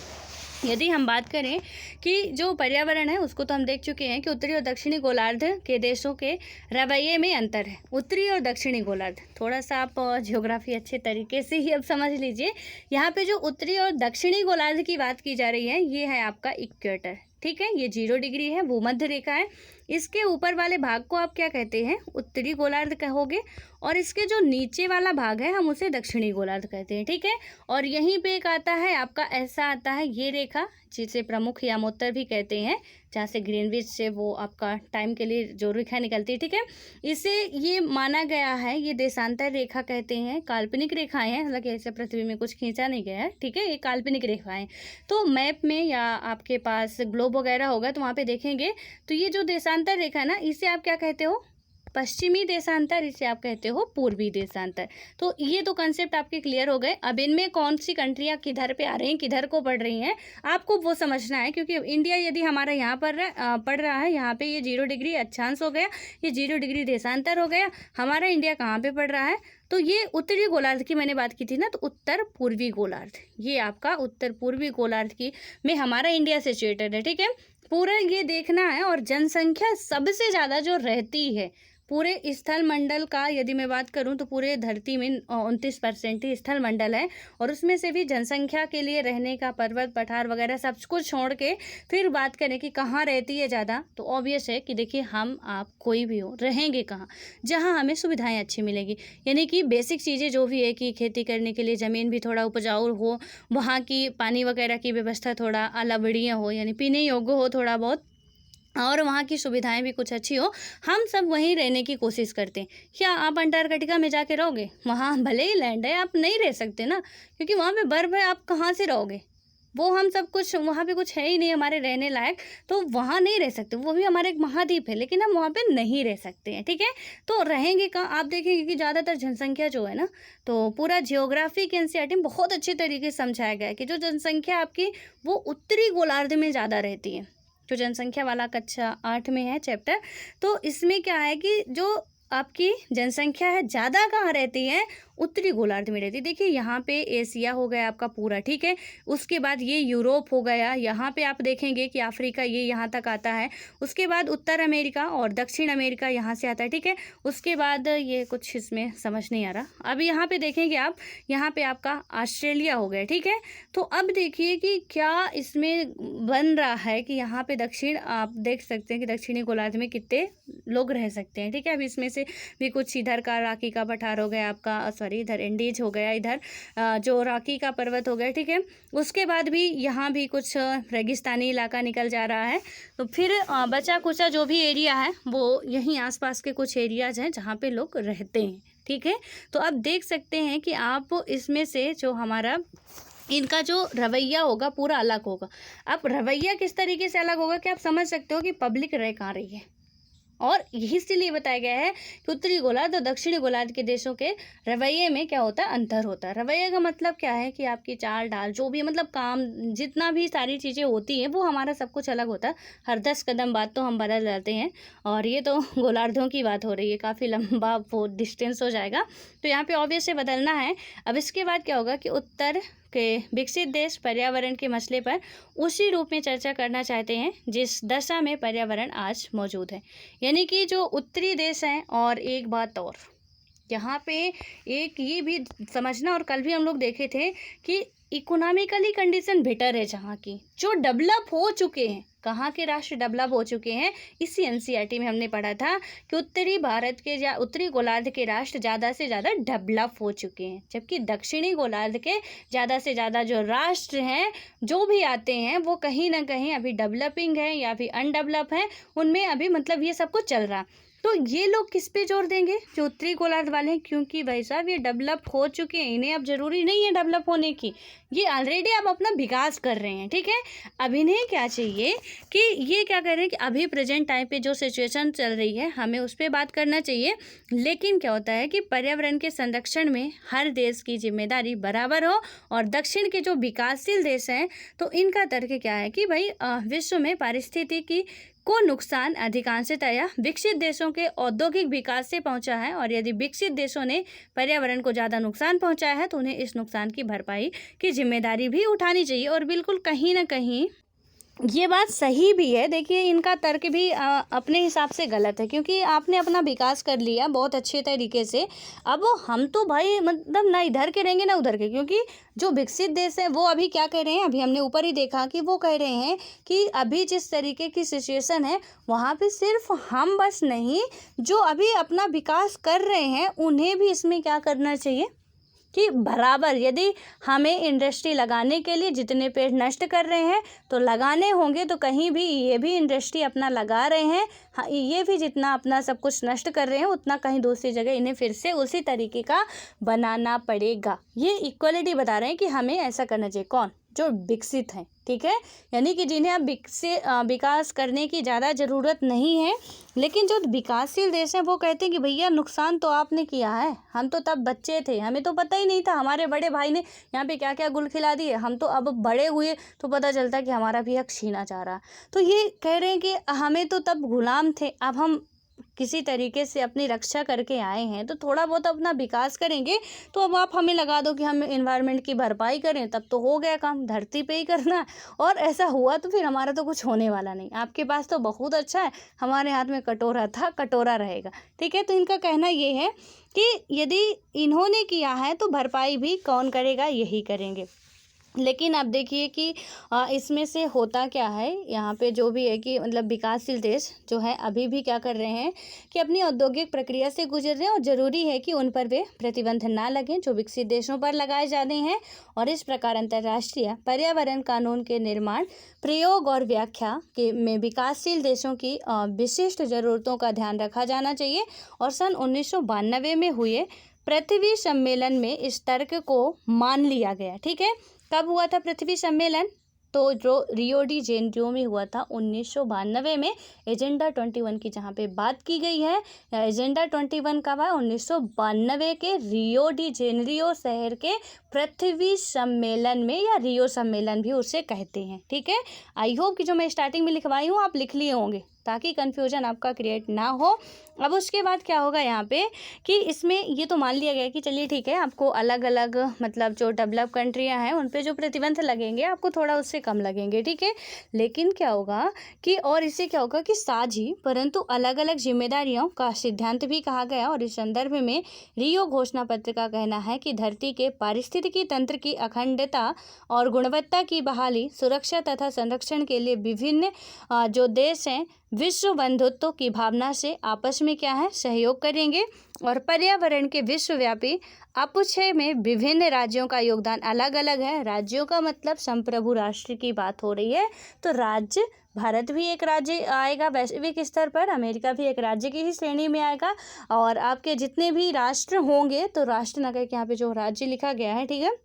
यदि हम बात करें कि जो पर्यावरण है उसको तो हम देख चुके हैं कि उत्तरी और दक्षिणी गोलार्ध के देशों के रवैये में अंतर है। उत्तरी और दक्षिणी गोलार्ध, थोड़ा सा आप ज्योग्राफी अच्छे तरीके से ही अब समझ लीजिए। यहाँ पे जो उत्तरी और दक्षिणी गोलार्ध की बात की जा रही है ये है आपका इक्वेटर, ठीक है, ये 0 डिग्री है, भूमध्य रेखा है। इसके ऊपर वाले भाग को आप क्या कहते हैं, उत्तरी गोलार्ध कहोगे, और इसके जो नीचे वाला भाग है हम उसे दक्षिणी गोलार्ध कहते हैं, ठीक है। और यहीं पे एक आता है आपका, ऐसा आता है ये रेखा जिसे प्रमुख यामोत्तर भी कहते हैं, जहाँ से ग्रीनविच से वो आपका टाइम के लिए जो रेखा निकलती है, ठीक है। इसे ये माना गया है, ये देशांतर रेखा कहते हैं, काल्पनिक रेखाएं हैं, हालांकि ऐसे पृथ्वी में कुछ खींचा नहीं गया है, ठीक है, ये काल्पनिक रेखाएं। तो मैप में या आपके पास ग्लोब वगैरह होगा तो वहाँ पे देखेंगे तो ये जो देशांतर रेखा है ना, इसे आप क्या कहते हो, पश्चिमी देशांतर, इसे आप कहते हो पूर्वी देशांतर। तो ये तो कंसेप्ट आपके क्लियर हो गए। अब इनमें कौन सी कंट्रियाँ किधर पे आ रही हैं, किधर को पढ़ रही हैं, आपको वो समझना है, क्योंकि इंडिया यदि हमारा यहाँ पर पढ़ रहा है, यहाँ पे ये 0 डिग्री अक्षांश हो गया, ये 0 डिग्री देशांतर हो गया, हमारा इंडिया कहाँ पे पढ़ रहा है, तो ये उत्तरी गोलार्ध की मैंने बात की थी ना, तो उत्तर पूर्वी गोलार्ध, ये आपका उत्तर पूर्वी गोलार्ध की में हमारा इंडिया सिचुएटेड है, ठीक है। पूरा ये देखना है। और जनसंख्या सबसे ज़्यादा जो रहती है पूरे स्थल मंडल का, यदि मैं बात करूं तो पूरे धरती में 29% ही स्थल मंडल है। और उसमें से भी जनसंख्या के लिए रहने का पर्वत पठार वगैरह सब कुछ छोड़ के फिर बात करें कि कहाँ रहती है ज़्यादा, तो ऑब्वियस है कि देखिए हम आप कोई भी हो रहेंगे कहाँ, जहाँ हमें सुविधाएं अच्छी मिलेगी। यानी कि बेसिक चीज़ें जो भी है कि खेती करने के लिए ज़मीन भी थोड़ा उपजाऊ हो, वहाँ की पानी वगैरह की व्यवस्था थोड़ा बढ़िया हो, यानी पीने योग्य हो थोड़ा बहुत, और वहाँ की सुविधाएं भी कुछ अच्छी हो, हम सब वहीं रहने की कोशिश करते हैं। क्या आप अंटार्कटिका में जाके रहोगे? वहाँ भले ही लैंड है, आप नहीं रह सकते ना, क्योंकि वहाँ पे बर्फ़ है, आप कहाँ से रहोगे? वो हम सब कुछ वहाँ पे कुछ है ही नहीं हमारे रहने लायक, तो वहाँ नहीं रह सकते। वो भी हमारा एक महाद्वीप है, लेकिन हम वहाँ पे नहीं रह सकते हैं, ठीक है? तो रहेंगे कहाँ? आप देखेंगे कि ज़्यादातर जनसंख्या जो है ना, तो पूरा जियोग्राफी के एनसीईआरटी में बहुत अच्छे तरीके से समझाया गया है कि जो जनसंख्या आपकी वो उत्तरी गोलार्ध में ज़्यादा रहती है। जो जनसंख्या वाला कक्षा 8 में है चैप्टर, तो इसमें क्या है कि जो आपकी जनसंख्या है ज़्यादा कहाँ रहती है? उत्तरी गोलार्ध में रहती है। देखिए यहाँ पे एशिया हो गया आपका पूरा, ठीक है। उसके बाद ये यूरोप हो गया, यहाँ पे आप देखेंगे कि अफ्रीका ये यहाँ तक आता है। उसके बाद उत्तर अमेरिका और दक्षिण अमेरिका यहाँ से आता है, ठीक है। उसके बाद ये कुछ इसमें समझ नहीं आ रहा। अब यहाँ पे देखेंगे आप, यहाँ पे आपका ऑस्ट्रेलिया हो गया, ठीक है। तो अब देखिए कि क्या इसमें बन रहा है कि यहाँ पे दक्षिण, आप देख सकते हैं कि दक्षिणी गोलार्ध में कितने लोग रह सकते हैं, ठीक है। अब इसमें से भी कुछ इधर का राकी का पठार हो गया आपका, सॉरी इधर इंडीज हो गया, इधर जो राकी का पर्वत हो गया, ठीक है। उसके बाद भी यहाँ भी कुछ रेगिस्तानी इलाका निकल जा रहा है। तो फिर बचा कुचा जो भी एरिया है वो यहीं आसपास के कुछ एरियाज हैं जहाँ पे लोग रहते हैं, ठीक है। तो अब देख सकते हैं कि आप इसमें से जो हमारा इनका जो रवैया होगा पूरा अलग होगा। अब रवैया किस तरीके से अलग होगा कि आप समझ सकते हो कि पब्लिक रह कहाँ रही है। और इसीलिए बताया गया है कि उत्तरी गोलार्ध और दक्षिणी गोलार्ध के देशों के रवैये में क्या होता है? अंतर होता है। रवैये का मतलब क्या है कि आपकी चाल ढाल जो भी मतलब काम जितना भी सारी चीज़ें होती हैं वो हमारा सब कुछ अलग होता है। हर 10 कदम बाद तो हम बदल जाते हैं। और ये तो गोलार्धों की बात हो रही है, काफ़ी लंबा वो डिस्टेंस हो जाएगा, तो यहाँ पे ऑब्वियस से बदलना है। अब इसके बाद क्या होगा कि उत्तर के विकसित देश पर्यावरण के मसले पर उसी रूप में चर्चा करना चाहते हैं जिस दशा में पर्यावरण आज मौजूद है। यानी कि जो उत्तरी देश हैं, और एक बात और यहाँ पे एक ये भी समझना, और कल भी हम लोग देखे थे कि इकोनॉमिकली कंडीशन बेटर है जहाँ की, जो डेवलप हो चुके हैं, कहाँ के राष्ट्र डेवलप हो चुके हैं, इसी एनसीईआरटी में हमने पढ़ा था कि उत्तरी भारत के या उत्तरी गोलार्ध के राष्ट्र ज़्यादा से ज़्यादा डेवलप हो चुके हैं, जबकि दक्षिणी गोलार्ध के ज़्यादा से ज़्यादा जो राष्ट्र हैं जो भी आते हैं वो कहीं ना कहीं अभी डेवलपिंग है या फिर अनडेवलप हैं, उनमें अभी मतलब ये सब कुछ चल रहा। तो ये लोग किस पे जोर देंगे? जो उत्तरी गोलार्ध वाले हैं, क्योंकि भाई साहब ये डेवलप हो चुके हैं, इन्हें अब ज़रूरी नहीं है डेवलप होने की, ये ऑलरेडी अब अपना विकास कर रहे हैं, ठीक है। अब इन्हें क्या चाहिए कि ये क्या कर रहे हैं कि अभी प्रेजेंट टाइम पे जो सिचुएशन चल रही है हमें उस पर बात करना चाहिए। लेकिन क्या होता है कि पर्यावरण के संरक्षण में हर देश की जिम्मेदारी बराबर हो। और दक्षिण के जो विकासशील देश हैं तो इनका तर्क क्या है कि भाई विश्व में पारिस्थितिकी को नुकसान अधिकांशतया विकसित देशों के औद्योगिक विकास से पहुंचा है, और यदि विकसित देशों ने पर्यावरण को ज़्यादा नुकसान पहुंचाया है तो उन्हें इस नुकसान की भरपाई की जिम्मेदारी भी उठानी चाहिए। और बिल्कुल कहीं ना कहीं ये बात सही भी है। देखिए इनका तर्क भी अपने हिसाब से गलत है, क्योंकि आपने अपना विकास कर लिया बहुत अच्छे तरीके से, अब हम तो भाई मतलब ना इधर के रहेंगे ना उधर के, क्योंकि जो विकसित देश है वो अभी क्या कह रहे हैं, अभी हमने ऊपर ही देखा कि वो कह रहे हैं कि अभी जिस तरीके की सिचुएशन है वहाँ पे सिर्फ हम बस नहीं, जो अभी अपना विकास कर रहे हैं उन्हें भी इसमें क्या करना चाहिए कि बराबर, यदि हमें इंडस्ट्री लगाने के लिए जितने पेड़ नष्ट कर रहे हैं तो लगाने होंगे, तो कहीं भी ये भी इंडस्ट्री अपना लगा रहे हैं, हाँ ये भी जितना अपना सब कुछ नष्ट कर रहे हैं उतना कहीं दूसरी जगह इन्हें फिर से उसी तरीके का बनाना पड़ेगा। ये इक्वलिटी बता रहे हैं कि हमें ऐसा करना चाहिए। कौन? जो विकसित हैं, ठीक है, यानी कि जिन्हें अब विकास करने की ज़्यादा ज़रूरत नहीं है। लेकिन जो विकासशील देश हैं वो कहते हैं कि भैया नुकसान तो आपने किया है, हम तो तब बच्चे थे, हमें तो पता ही नहीं था, हमारे बड़े भाई ने यहाँ पे क्या क्या गुल खिला दिए, हम तो अब बड़े हुए तो पता चलता कि हमारा भी हक छीना जा रहा। तो ये कह रहे हैं कि हमें तो तब गुलाम थे, अब हम किसी तरीके से अपनी रक्षा करके आए हैं, तो थोड़ा बहुत अपना विकास करेंगे। तो अब आप हमें लगा दो कि हम एनवायरनमेंट की भरपाई करें, तब तो हो गया काम, धरती पे ही करना है। और ऐसा हुआ तो फिर हमारा तो कुछ होने वाला नहीं। आपके पास तो बहुत अच्छा है, हमारे हाथ में कटोरा था, कटोरा रहेगा। ठीक है, तो इनका कहना ये है कि यदि इन्होंने किया है तो भरपाई भी कौन करेगा, यही करेंगे। लेकिन अब देखिए कि इसमें से होता क्या है, यहाँ पे जो भी है कि मतलब विकासशील देश जो है अभी भी क्या कर रहे हैं कि अपनी औद्योगिक प्रक्रिया से गुजर रहे हैं, और ज़रूरी है कि उन पर वे प्रतिबंध ना लगें जो विकसित देशों पर लगाए जाते हैं। और इस प्रकार अंतर्राष्ट्रीय पर्यावरण कानून के निर्माण, प्रयोग और व्याख्या के में विकासशील देशों की विशिष्ट ज़रूरतों का ध्यान रखा जाना चाहिए। और सन 1992 में हुए पृथ्वी सम्मेलन में इस तर्क को मान लिया गया। ठीक है, कब हुआ था पृथ्वी सम्मेलन? तो जो रियो डी जेनेरियो में हुआ था 1992 में। एजेंडा 21 की जहाँ पे बात की गई है, एजेंडा 21 का हुआ 1992 के रियो डी जेनेरियो शहर के पृथ्वी सम्मेलन में, या रियो सम्मेलन भी उसे कहते हैं। ठीक है, आई होप कि जो मैं स्टार्टिंग में लिखवाई हूँ आप लिख लिए होंगे, ताकि कन्फ्यूजन आपका क्रिएट ना हो। अब उसके बाद क्या होगा यहाँ पे कि इसमें ये तो मान लिया गया कि चलिए ठीक है, आपको अलग अलग मतलब जो डेवलप कंट्रियाँ हैं उन पे जो प्रतिबंध लगेंगे आपको थोड़ा उससे कम लगेंगे। ठीक है, लेकिन क्या होगा कि और इससे क्या होगा कि साझी परंतु अलग अलग जिम्मेदारियों का सिद्धांत भी कहा गया। और इस संदर्भ में रियो घोषणा पत्र का कहना है कि धरती के पारिस्थितिकी तंत्र की अखंडता और गुणवत्ता की बहाली, सुरक्षा तथा संरक्षण के लिए विभिन्न जो देश हैं विश्व बंधुत्व की भावना से आपस में क्या है, सहयोग करेंगे। और पर्यावरण के विश्वव्यापी अपक्षय में विभिन्न राज्यों का योगदान अलग अलग है। राज्यों का मतलब संप्रभु राष्ट्र की बात हो रही है, तो राज्य भारत भी एक राज्य आएगा वैश्विक स्तर पर, अमेरिका भी एक राज्य की ही श्रेणी में आएगा। और आपके जितने भी राष्ट्र होंगे, तो राष्ट्र न करके यहाँ पे जो राज्य लिखा गया है, ठीक है,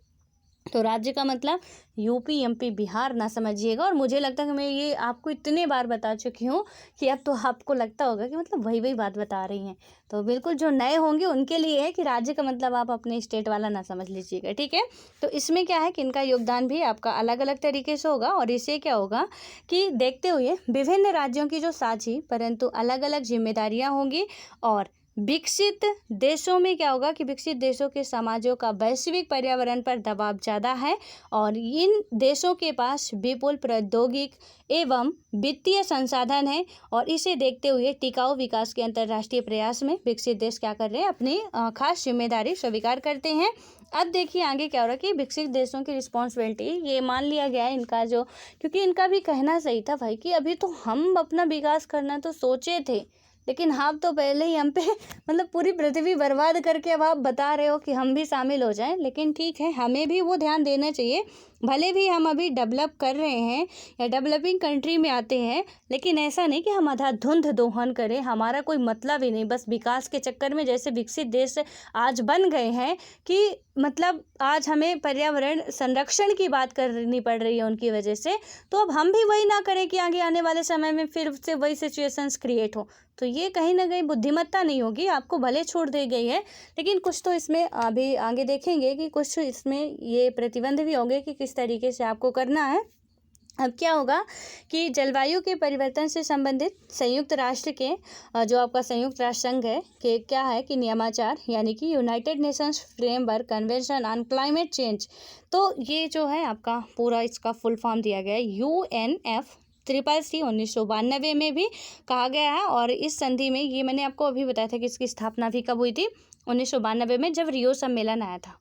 तो राज्य का मतलब यूपी एमपी बिहार ना समझिएगा। और मुझे लगता है कि मैं ये आपको इतने बार बता चुकी हूँ कि अब तो आपको लगता होगा कि मतलब वही बात बता रही हैं। तो बिल्कुल जो नए होंगे उनके लिए है कि राज्य का मतलब आप अपने स्टेट वाला ना समझ लीजिएगा। ठीक है, तो इसमें क्या है कि इनका योगदान भी आपका अलग अलग तरीके से होगा। और इससे क्या होगा कि देखते हुए विभिन्न राज्यों की जो साझी परंतु अलग अलग जिम्मेदारियाँ होंगी। और विकसित देशों में क्या होगा कि विकसित देशों के समाजों का वैश्विक पर्यावरण पर दबाव ज़्यादा है, और इन देशों के पास विपुल प्रौद्योगिक एवं वित्तीय संसाधन है। और इसे देखते हुए टिकाऊ विकास के अंतर्राष्ट्रीय प्रयास में विकसित देश क्या कर रहे हैं, अपनी खास जिम्मेदारी स्वीकार करते हैं। अब देखिए आगे क्या हो रहा है कि विकसित देशों की रिस्पॉन्सिबिलिटी ये मान लिया गया है इनका जो, क्योंकि इनका भी कहना सही था भाई कि अभी तो हम अपना विकास करना तो सोचे थे, लेकिन आप तो पहले ही हम पे मतलब पूरी पृथ्वी बर्बाद करके अब आप बता रहे हो कि हम भी शामिल हो जाएं। लेकिन ठीक है, हमें भी वो ध्यान देना चाहिए, भले भी हम अभी डेवलप कर रहे हैं या डेवलपिंग कंट्री में आते हैं, लेकिन ऐसा नहीं कि हम अंधाधुंध दोहन करें, हमारा कोई मतलब ही नहीं। बस विकास के चक्कर में जैसे विकसित देश आज बन गए हैं कि मतलब आज हमें पर्यावरण संरक्षण की बात करनी पड़ रही है उनकी वजह से, तो अब हम भी वही ना करें कि आगे आने वाले समय में फिर से वही सिचुएशंस क्रिएट हो। तो ये कहीं ना कहीं बुद्धिमत्ता नहीं होगी, आपको भले छूट दी गई है, लेकिन कुछ तो इसमें अभी आगे देखेंगे कि कुछ इसमें ये प्रतिबंध भी होंगे कि किस तरीके से आपको करना है। अब क्या होगा कि जलवायु के परिवर्तन से संबंधित संयुक्त राष्ट्र के जो आपका संयुक्त राष्ट्र संघ है कि क्या है कि नियमाचार, यानी कि United Nations framework convention on climate change, तो ये जो है आपका पूरा इसका फुल फॉर्म दिया गया है UNFCCC 1992 में भी कहा गया है। और इस संधि में ये मैंने आपको अभी बताया था कि इसकी स्थापना भी कब हुई थी, 1992 में, जब रियो सम्मेलन आया था।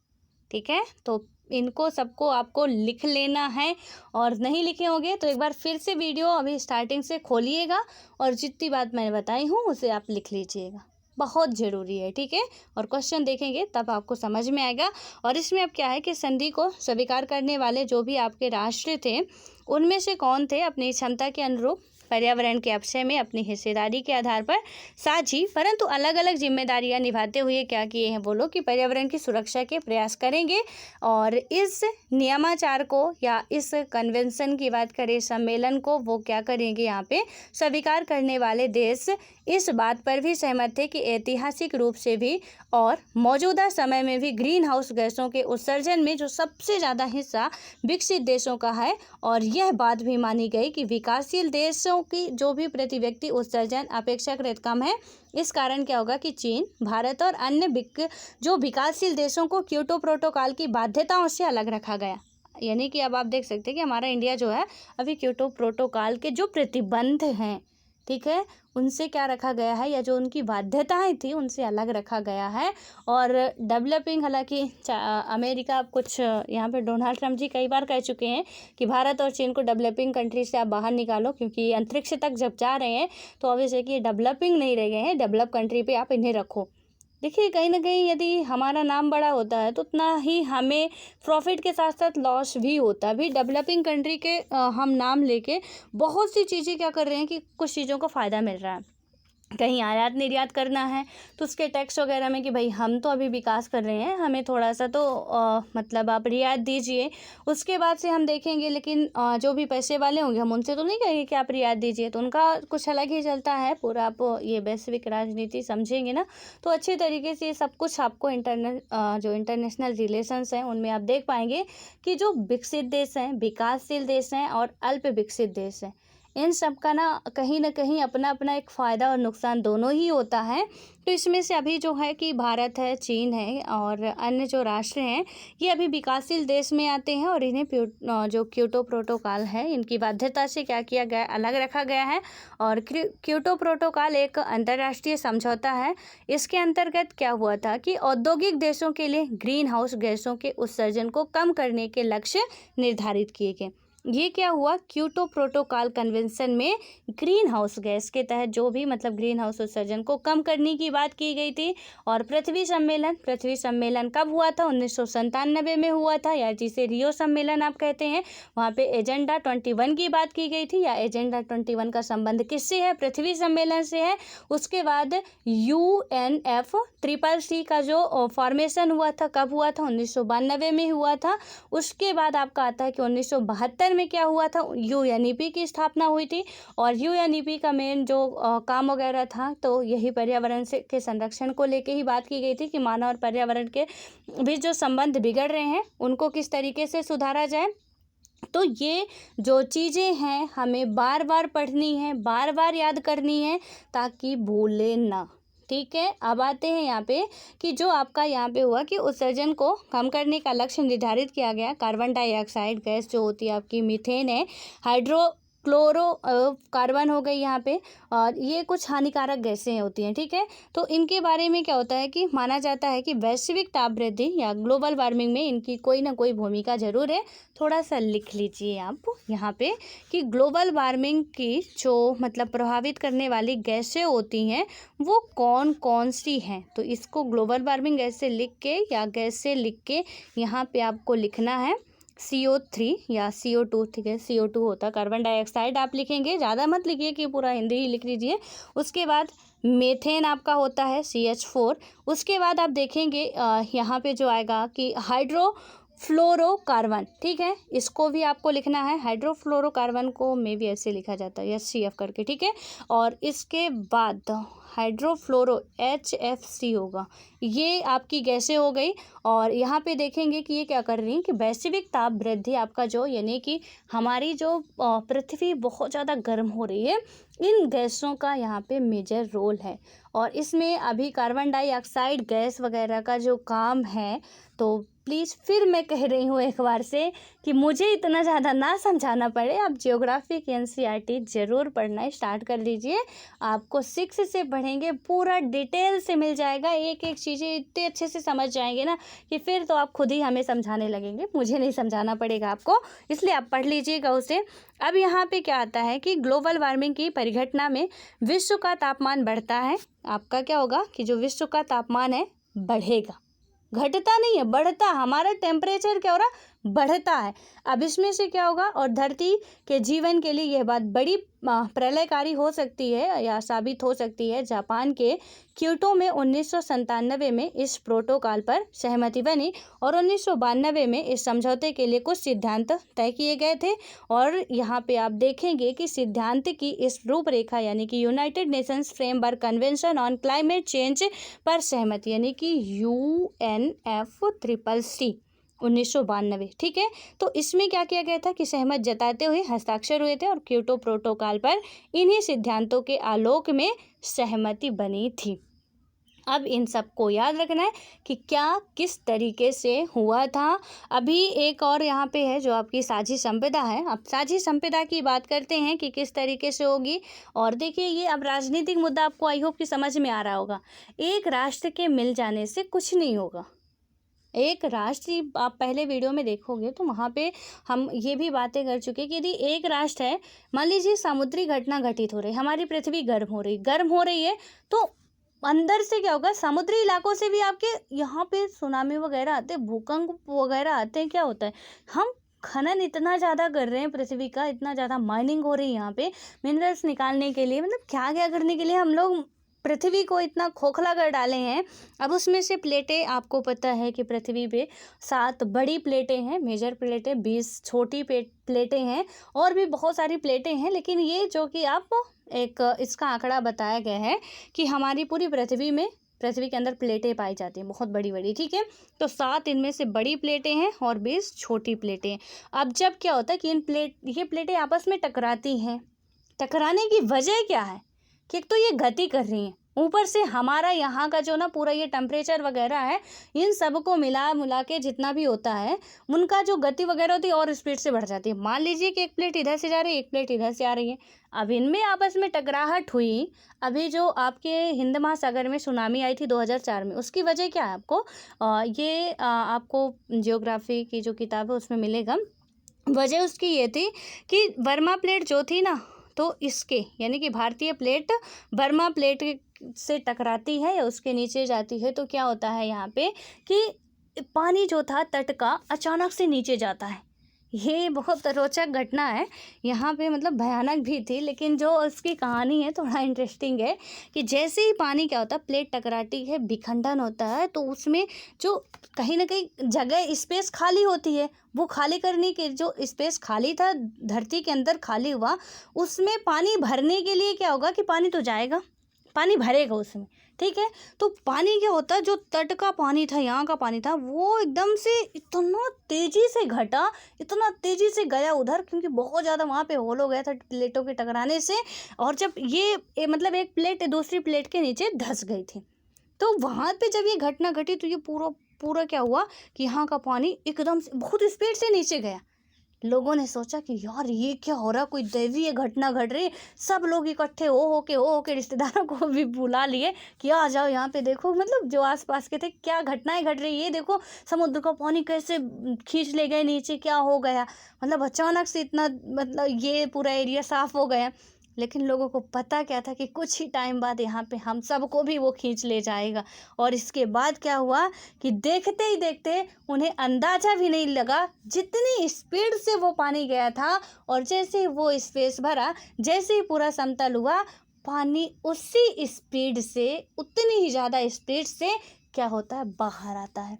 ठीक है, तो इनको सबको आपको लिख लेना है, और नहीं लिखे होंगे तो एक बार फिर से वीडियो अभी स्टार्टिंग से खोलिएगा और जितनी बात मैंने बताई हूँ उसे आप लिख लीजिएगा, बहुत ज़रूरी है। ठीक है, और क्वेश्चन देखेंगे तब आपको समझ में आएगा। और इसमें अब क्या है कि संधि को स्वीकार करने वाले जो भी आपके राष्ट्र थे उनमें से कौन थे अपनी क्षमता के अनुरूप पर्यावरण के अपक्षय में अपनी हिस्सेदारी के आधार पर साझी परंतु अलग अलग जिम्मेदारियां निभाते हुए क्या किए हैं वो लोग कि पर्यावरण की सुरक्षा के प्रयास करेंगे। और इस नियमाचार को या इस कन्वेंशन की बात करें, सम्मेलन को, वो क्या करेंगे यहाँ पे स्वीकार करने वाले देश इस बात पर भी सहमत थे कि ऐतिहासिक रूप से भी और मौजूदा समय में भी ग्रीन हाउस गैसों के उत्सर्जन में जो सबसे ज़्यादा हिस्सा विकसित देशों का है। और यह बात भी मानी गई कि विकासशील देशों गैसों की जो भी प्रति व्यक्ति उत्सर्जन अपेक्षाकृत कम है। इस कारण क्या होगा कि चीन, भारत और अन्य जो विकासशील देशों को क्योटो प्रोटोकॉल की बाध्यताओं से अलग रखा गया। यानी कि अब आप देख सकते हैं कि हमारा इंडिया जो है अभी क्योटो प्रोटोकॉल के जो प्रतिबंध हैं, ठीक है, उनसे क्या रखा गया है, या जो उनकी बाध्यताएं थी उनसे अलग रखा गया है। और डेवलपिंग, हालांकि अमेरिका, कुछ यहाँ पे डोनाल्ड ट्रम्प जी कई बार कह चुके हैं कि भारत और चीन को डेवलपिंग कंट्री से आप बाहर निकालो, क्योंकि अंतरिक्ष तक जब जा रहे हैं तो ऑब्वियस है कि ये डेवलपिंग नहीं रह गए हैं, डेवलप कंट्री पे आप इन्हें रखो। देखिए, कहीं ना कहीं यदि हमारा नाम बड़ा होता है तो उतना ही हमें प्रॉफिट के साथ साथ लॉस भी होता है। अभी डेवलपिंग कंट्री के हम नाम लेके बहुत सी चीज़ें क्या कर रहे हैं कि कुछ चीज़ों को फ़ायदा मिल रहा है। कहीं आयात निर्यात करना है तो उसके टैक्स वगैरह में कि भाई हम तो अभी विकास कर रहे हैं, हमें थोड़ा सा तो मतलब आप रियायत दीजिए। उसके बाद से हम देखेंगे, लेकिन जो भी पैसे वाले होंगे हम उनसे तो नहीं कहेंगे कि आप रियायत दीजिए, तो उनका कुछ अलग ही चलता है पूरा। आप ये वैश्विक राजनीति समझेंगे ना तो अच्छे तरीके से सब कुछ आपको जो इंटरनेशनल रिलेशंस हैं उनमें आप देख पाएंगे कि जो विकसित देश हैं, विकासशील देश हैं और अल्प विकसित देश हैं, इन सब का ना कहीं अपना अपना एक फ़ायदा और नुकसान दोनों ही होता है। तो इसमें से अभी जो है कि भारत है, चीन है और अन्य जो राष्ट्र हैं, ये अभी विकासशील देश में आते हैं और इन्हें जो क्योटो प्रोटोकॉल है इनकी बाध्यता से क्या किया गया, अलग रखा गया है। और क्योटो प्रोटोकॉल एक अंतर्राष्ट्रीय समझौता है। इसके अंतर्गत क्या हुआ था कि औद्योगिक देशों के लिए ग्रीन हाउस गैसों के उत्सर्जन को कम करने के लक्ष्य निर्धारित किए गए। ये क्या हुआ, क्योटो प्रोटोकॉल कन्वेंशन में ग्रीन हाउस गैस के तहत जो भी मतलब ग्रीन हाउस उत्सर्जन को कम करने की बात की गई थी। और पृथ्वी सम्मेलन कब हुआ था, 1997 में हुआ था, या जिसे रियो सम्मेलन आप कहते हैं। वहाँ पे एजेंडा 21 की बात की गई थी, या एजेंडा 21 का संबंध किससे है, पृथ्वी सम्मेलन से है। उसके बाद UNFCCC का जो फॉर्मेशन हुआ था, कब हुआ था, 1992 में हुआ था। उसके बाद आपका आता है कि 1972 में क्या हुआ था, UNEP की स्थापना हुई थी। और UNEP का मेन जो काम वगैरह था तो यही पर्यावरण के संरक्षण को लेके ही बात की गई थी कि मानव और पर्यावरण के बीच जो संबंध बिगड़ रहे हैं उनको किस तरीके से सुधारा जाए। तो ये जो चीज़ें हैं हमें बार बार पढ़नी है, बार बार याद करनी है ताकि भूले ना। ठीक है, अब आते हैं यहाँ पे कि जो आपका यहाँ पे हुआ कि उत्सर्जन को कम करने का लक्ष्य निर्धारित किया गया। कार्बन डाइऑक्साइड गैस जो होती है आपकी, मीथेन है, कार्बन हो गई यहाँ पे, और ये कुछ हानिकारक गैसें होती हैं। ठीक है, तो इनके बारे में क्या होता है कि माना जाता है कि वैश्विक ताप वृद्धि या ग्लोबल वार्मिंग में इनकी कोई ना कोई भूमिका जरूर है। थोड़ा सा लिख लीजिए आप यहाँ पे कि ग्लोबल वार्मिंग की जो मतलब प्रभावित करने वाली गैसें होती हैं वो कौन कौन सी हैं। तो इसको ग्लोबल वार्मिंग गैसें लिख के या गैसें लिख के यहाँ पे आपको लिखना है CO3 या CO2। ठीक है, CO2 होता है, कार्बन डाइऑक्साइड आप लिखेंगे, ज़्यादा मत लिखिए कि पूरा हिंदी ही लिख लीजिए। उसके बाद मेथेन आपका होता है CH4। उसके बाद आप देखेंगे यहाँ पे जो आएगा कि हाइड्रोफ्लोरोकार्बन। ठीक है, इसको भी आपको लिखना है, हाइड्रोफ्लोरोकार्बन को मे भी ऐसे लिखा जाता है HCF करके। ठीक है, और इसके बाद हाइड्रोफ्लोरो HFC होगा। ये आपकी गैसें हो गई। और यहाँ पे देखेंगे कि ये क्या कर रही हैं कि वैश्विक ताप वृद्धि आपका जो, यानी कि हमारी जो पृथ्वी बहुत ज़्यादा गर्म हो रही है, इन गैसों का यहाँ पे मेजर रोल है। और इसमें अभी कार्बन डाइऑक्साइड गैस वगैरह का जो काम है, तो प्लीज़ फिर मैं कह रही हूँ एक बार से कि मुझे इतना ज़्यादा ना समझाना पड़े, आप ज्योग्राफी की NCERT ज़रूर पढ़ना स्टार्ट कर लीजिए। आपको 6 से पढ़ेंगे पूरा डिटेल से मिल जाएगा, एक एक चीज़ें इतने अच्छे से समझ जाएंगे ना कि फिर तो आप खुद ही हमें समझाने लगेंगे, मुझे नहीं समझाना पड़ेगा आपको, इसलिए आप पढ़ लीजिएगा उसे। अब यहाँ पे क्या आता है कि ग्लोबल वार्मिंग की परिघटना में विश्व का तापमान बढ़ता है। आपका क्या होगा कि जो विश्व का तापमान है बढ़ेगा, घटता नहीं है, बढ़ता। हमारा टेम्परेचर क्या हो रहा, बढ़ता है। अब इसमें से क्या होगा, और धरती के जीवन के लिए यह बात बड़ी प्रलयकारी हो सकती है या साबित हो सकती है। जापान के क्योटो में 1997 में इस प्रोटोकॉल पर सहमति बनी और 1992 में इस समझौते के लिए कुछ सिद्धांत तय किए गए थे। और यहाँ पे आप देखेंगे कि सिद्धांत की इस रूपरेखा यानी कि United Nations framework convention on climate change पर सहमति यानी कि UNFCCC 1992, ठीक है। तो इसमें क्या किया गया था कि सहमत जताते हुए हस्ताक्षर हुए थे और क्योटो प्रोटोकॉल पर इन्हीं सिद्धांतों के आलोक में सहमति बनी थी। अब इन सब को याद रखना है कि क्या किस तरीके से हुआ था। अभी एक और यहाँ पे है जो आपकी साझी संपदा है। अब साझी संपदा की बात करते हैं कि किस तरीके से होगी। और देखिए, ये अब राजनीतिक मुद्दा आपको आई होप कि समझ में आ रहा होगा। एक राष्ट्र के मिल जाने से कुछ नहीं होगा। एक राष्ट्र, आप पहले वीडियो में देखोगे तो वहाँ पे हम ये भी बातें कर चुके हैं कि यदि एक राष्ट्र है, मान लीजिए समुद्री घटना घटित हो रही, हमारी पृथ्वी गर्म हो रही है, तो अंदर से क्या होगा, समुद्री इलाकों से भी आपके यहाँ पे सुनामी वगैरह आते हैं, भूकंप वगैरह आते हैं। क्या होता है, हम खनन इतना ज़्यादा कर रहे हैं पृथ्वी का, इतना ज़्यादा माइनिंग हो रही है यहाँ पे मिनरल्स निकालने के लिए, मतलब क्या क्या करने के लिए हम लोग पृथ्वी को इतना खोखला कर डाले हैं। अब उसमें से प्लेटें, आपको पता है कि पृथ्वी पे 7 बड़ी प्लेटें हैं, मेजर प्लेटें, 20 छोटी प्लेटें हैं, और भी बहुत सारी प्लेटें हैं। लेकिन ये जो कि आप एक इसका आंकड़ा बताया गया है कि हमारी पूरी पृथ्वी के अंदर प्लेटें पाई जाती हैं, बहुत बड़ी बड़ी, ठीक है। तो 7 इनमें से बड़ी प्लेटें हैं और 20 छोटी प्लेटें हैं। अब जब क्या होता है कि ये प्लेटें आपस में टकराती हैं, टकराने की वजह क्या है कि एक तो ये गति कर रही हैं, ऊपर से हमारा यहाँ का जो ना पूरा ये टेम्परेचर वगैरह है, इन सबको मिला के जितना भी होता है, उनका जो गति वगैरह होती है और स्पीड से बढ़ जाती है। मान लीजिए कि एक प्लेट इधर से जा रही है, एक प्लेट इधर से आ रही है, अब इनमें आपस में टकराहट हुई। अभी जो आपके हिंद महासागर में सुनामी आई थी 2004 में, उसकी वजह क्या है आपको जियोग्राफी की जो किताब है उसमें मिलेगा। वजह उसकी ये थी कि बर्मा प्लेट जो थी ना, तो इसके यानी कि भारतीय प्लेट बर्मा प्लेट से टकराती है या उसके नीचे जाती है, तो क्या होता है यहाँ पे कि पानी जो था तट का अचानक से नीचे जाता है। ये बहुत रोचक घटना है यहाँ पे, मतलब भयानक भी थी, लेकिन जो उसकी कहानी है थोड़ा इंटरेस्टिंग है कि जैसे ही पानी क्या होता है, प्लेट टकराती है, विखंडन होता है, तो उसमें जो कहीं ना कहीं जगह स्पेस खाली होती है, वो खाली करने के जो स्पेस खाली था धरती के अंदर खाली हुआ, उसमें पानी भरने के लिए क्या होगा कि पानी तो जाएगा, पानी भरेगा उसमें, ठीक है। तो पानी क्या होता है, जो तट का पानी था, यहाँ का पानी था, वो एकदम से इतना तेज़ी से घटा, इतना तेज़ी से गया उधर, क्योंकि बहुत ज़्यादा वहाँ पे होल हो गया था प्लेटों के टकराने से। और जब ये मतलब एक प्लेट दूसरी प्लेट के नीचे धंस गई थी, तो वहाँ पे जब ये घटना घटी तो ये पूरा क्या हुआ कि यहाँ का पानी एकदम से बहुत स्पीड से नीचे गया। लोगों ने सोचा कि यार ये क्या हो रहा, कोई दैवीय घटना घट रही। सब लोग इकट्ठे हो के रिश्तेदारों को भी बुला लिए कि आ जाओ यहाँ पे देखो, मतलब जो आसपास के थे, क्या घटनाएं घट रही, ये देखो समुद्र का पानी कैसे खींच ले गए नीचे, क्या हो गया, मतलब अचानक से इतना, मतलब ये पूरा एरिया साफ हो गया। लेकिन लोगों को पता क्या था कि कुछ ही टाइम बाद यहाँ पे हम सबको भी वो खींच ले जाएगा। और इसके बाद क्या हुआ कि देखते ही देखते उन्हें अंदाज़ा भी नहीं लगा जितनी स्पीड से वो पानी गया था, और जैसे ही वो स्पेस भरा, जैसे ही पूरा समतल हुआ, पानी उसी स्पीड से, उतनी ही ज़्यादा स्पीड से क्या होता है, बाहर आता है।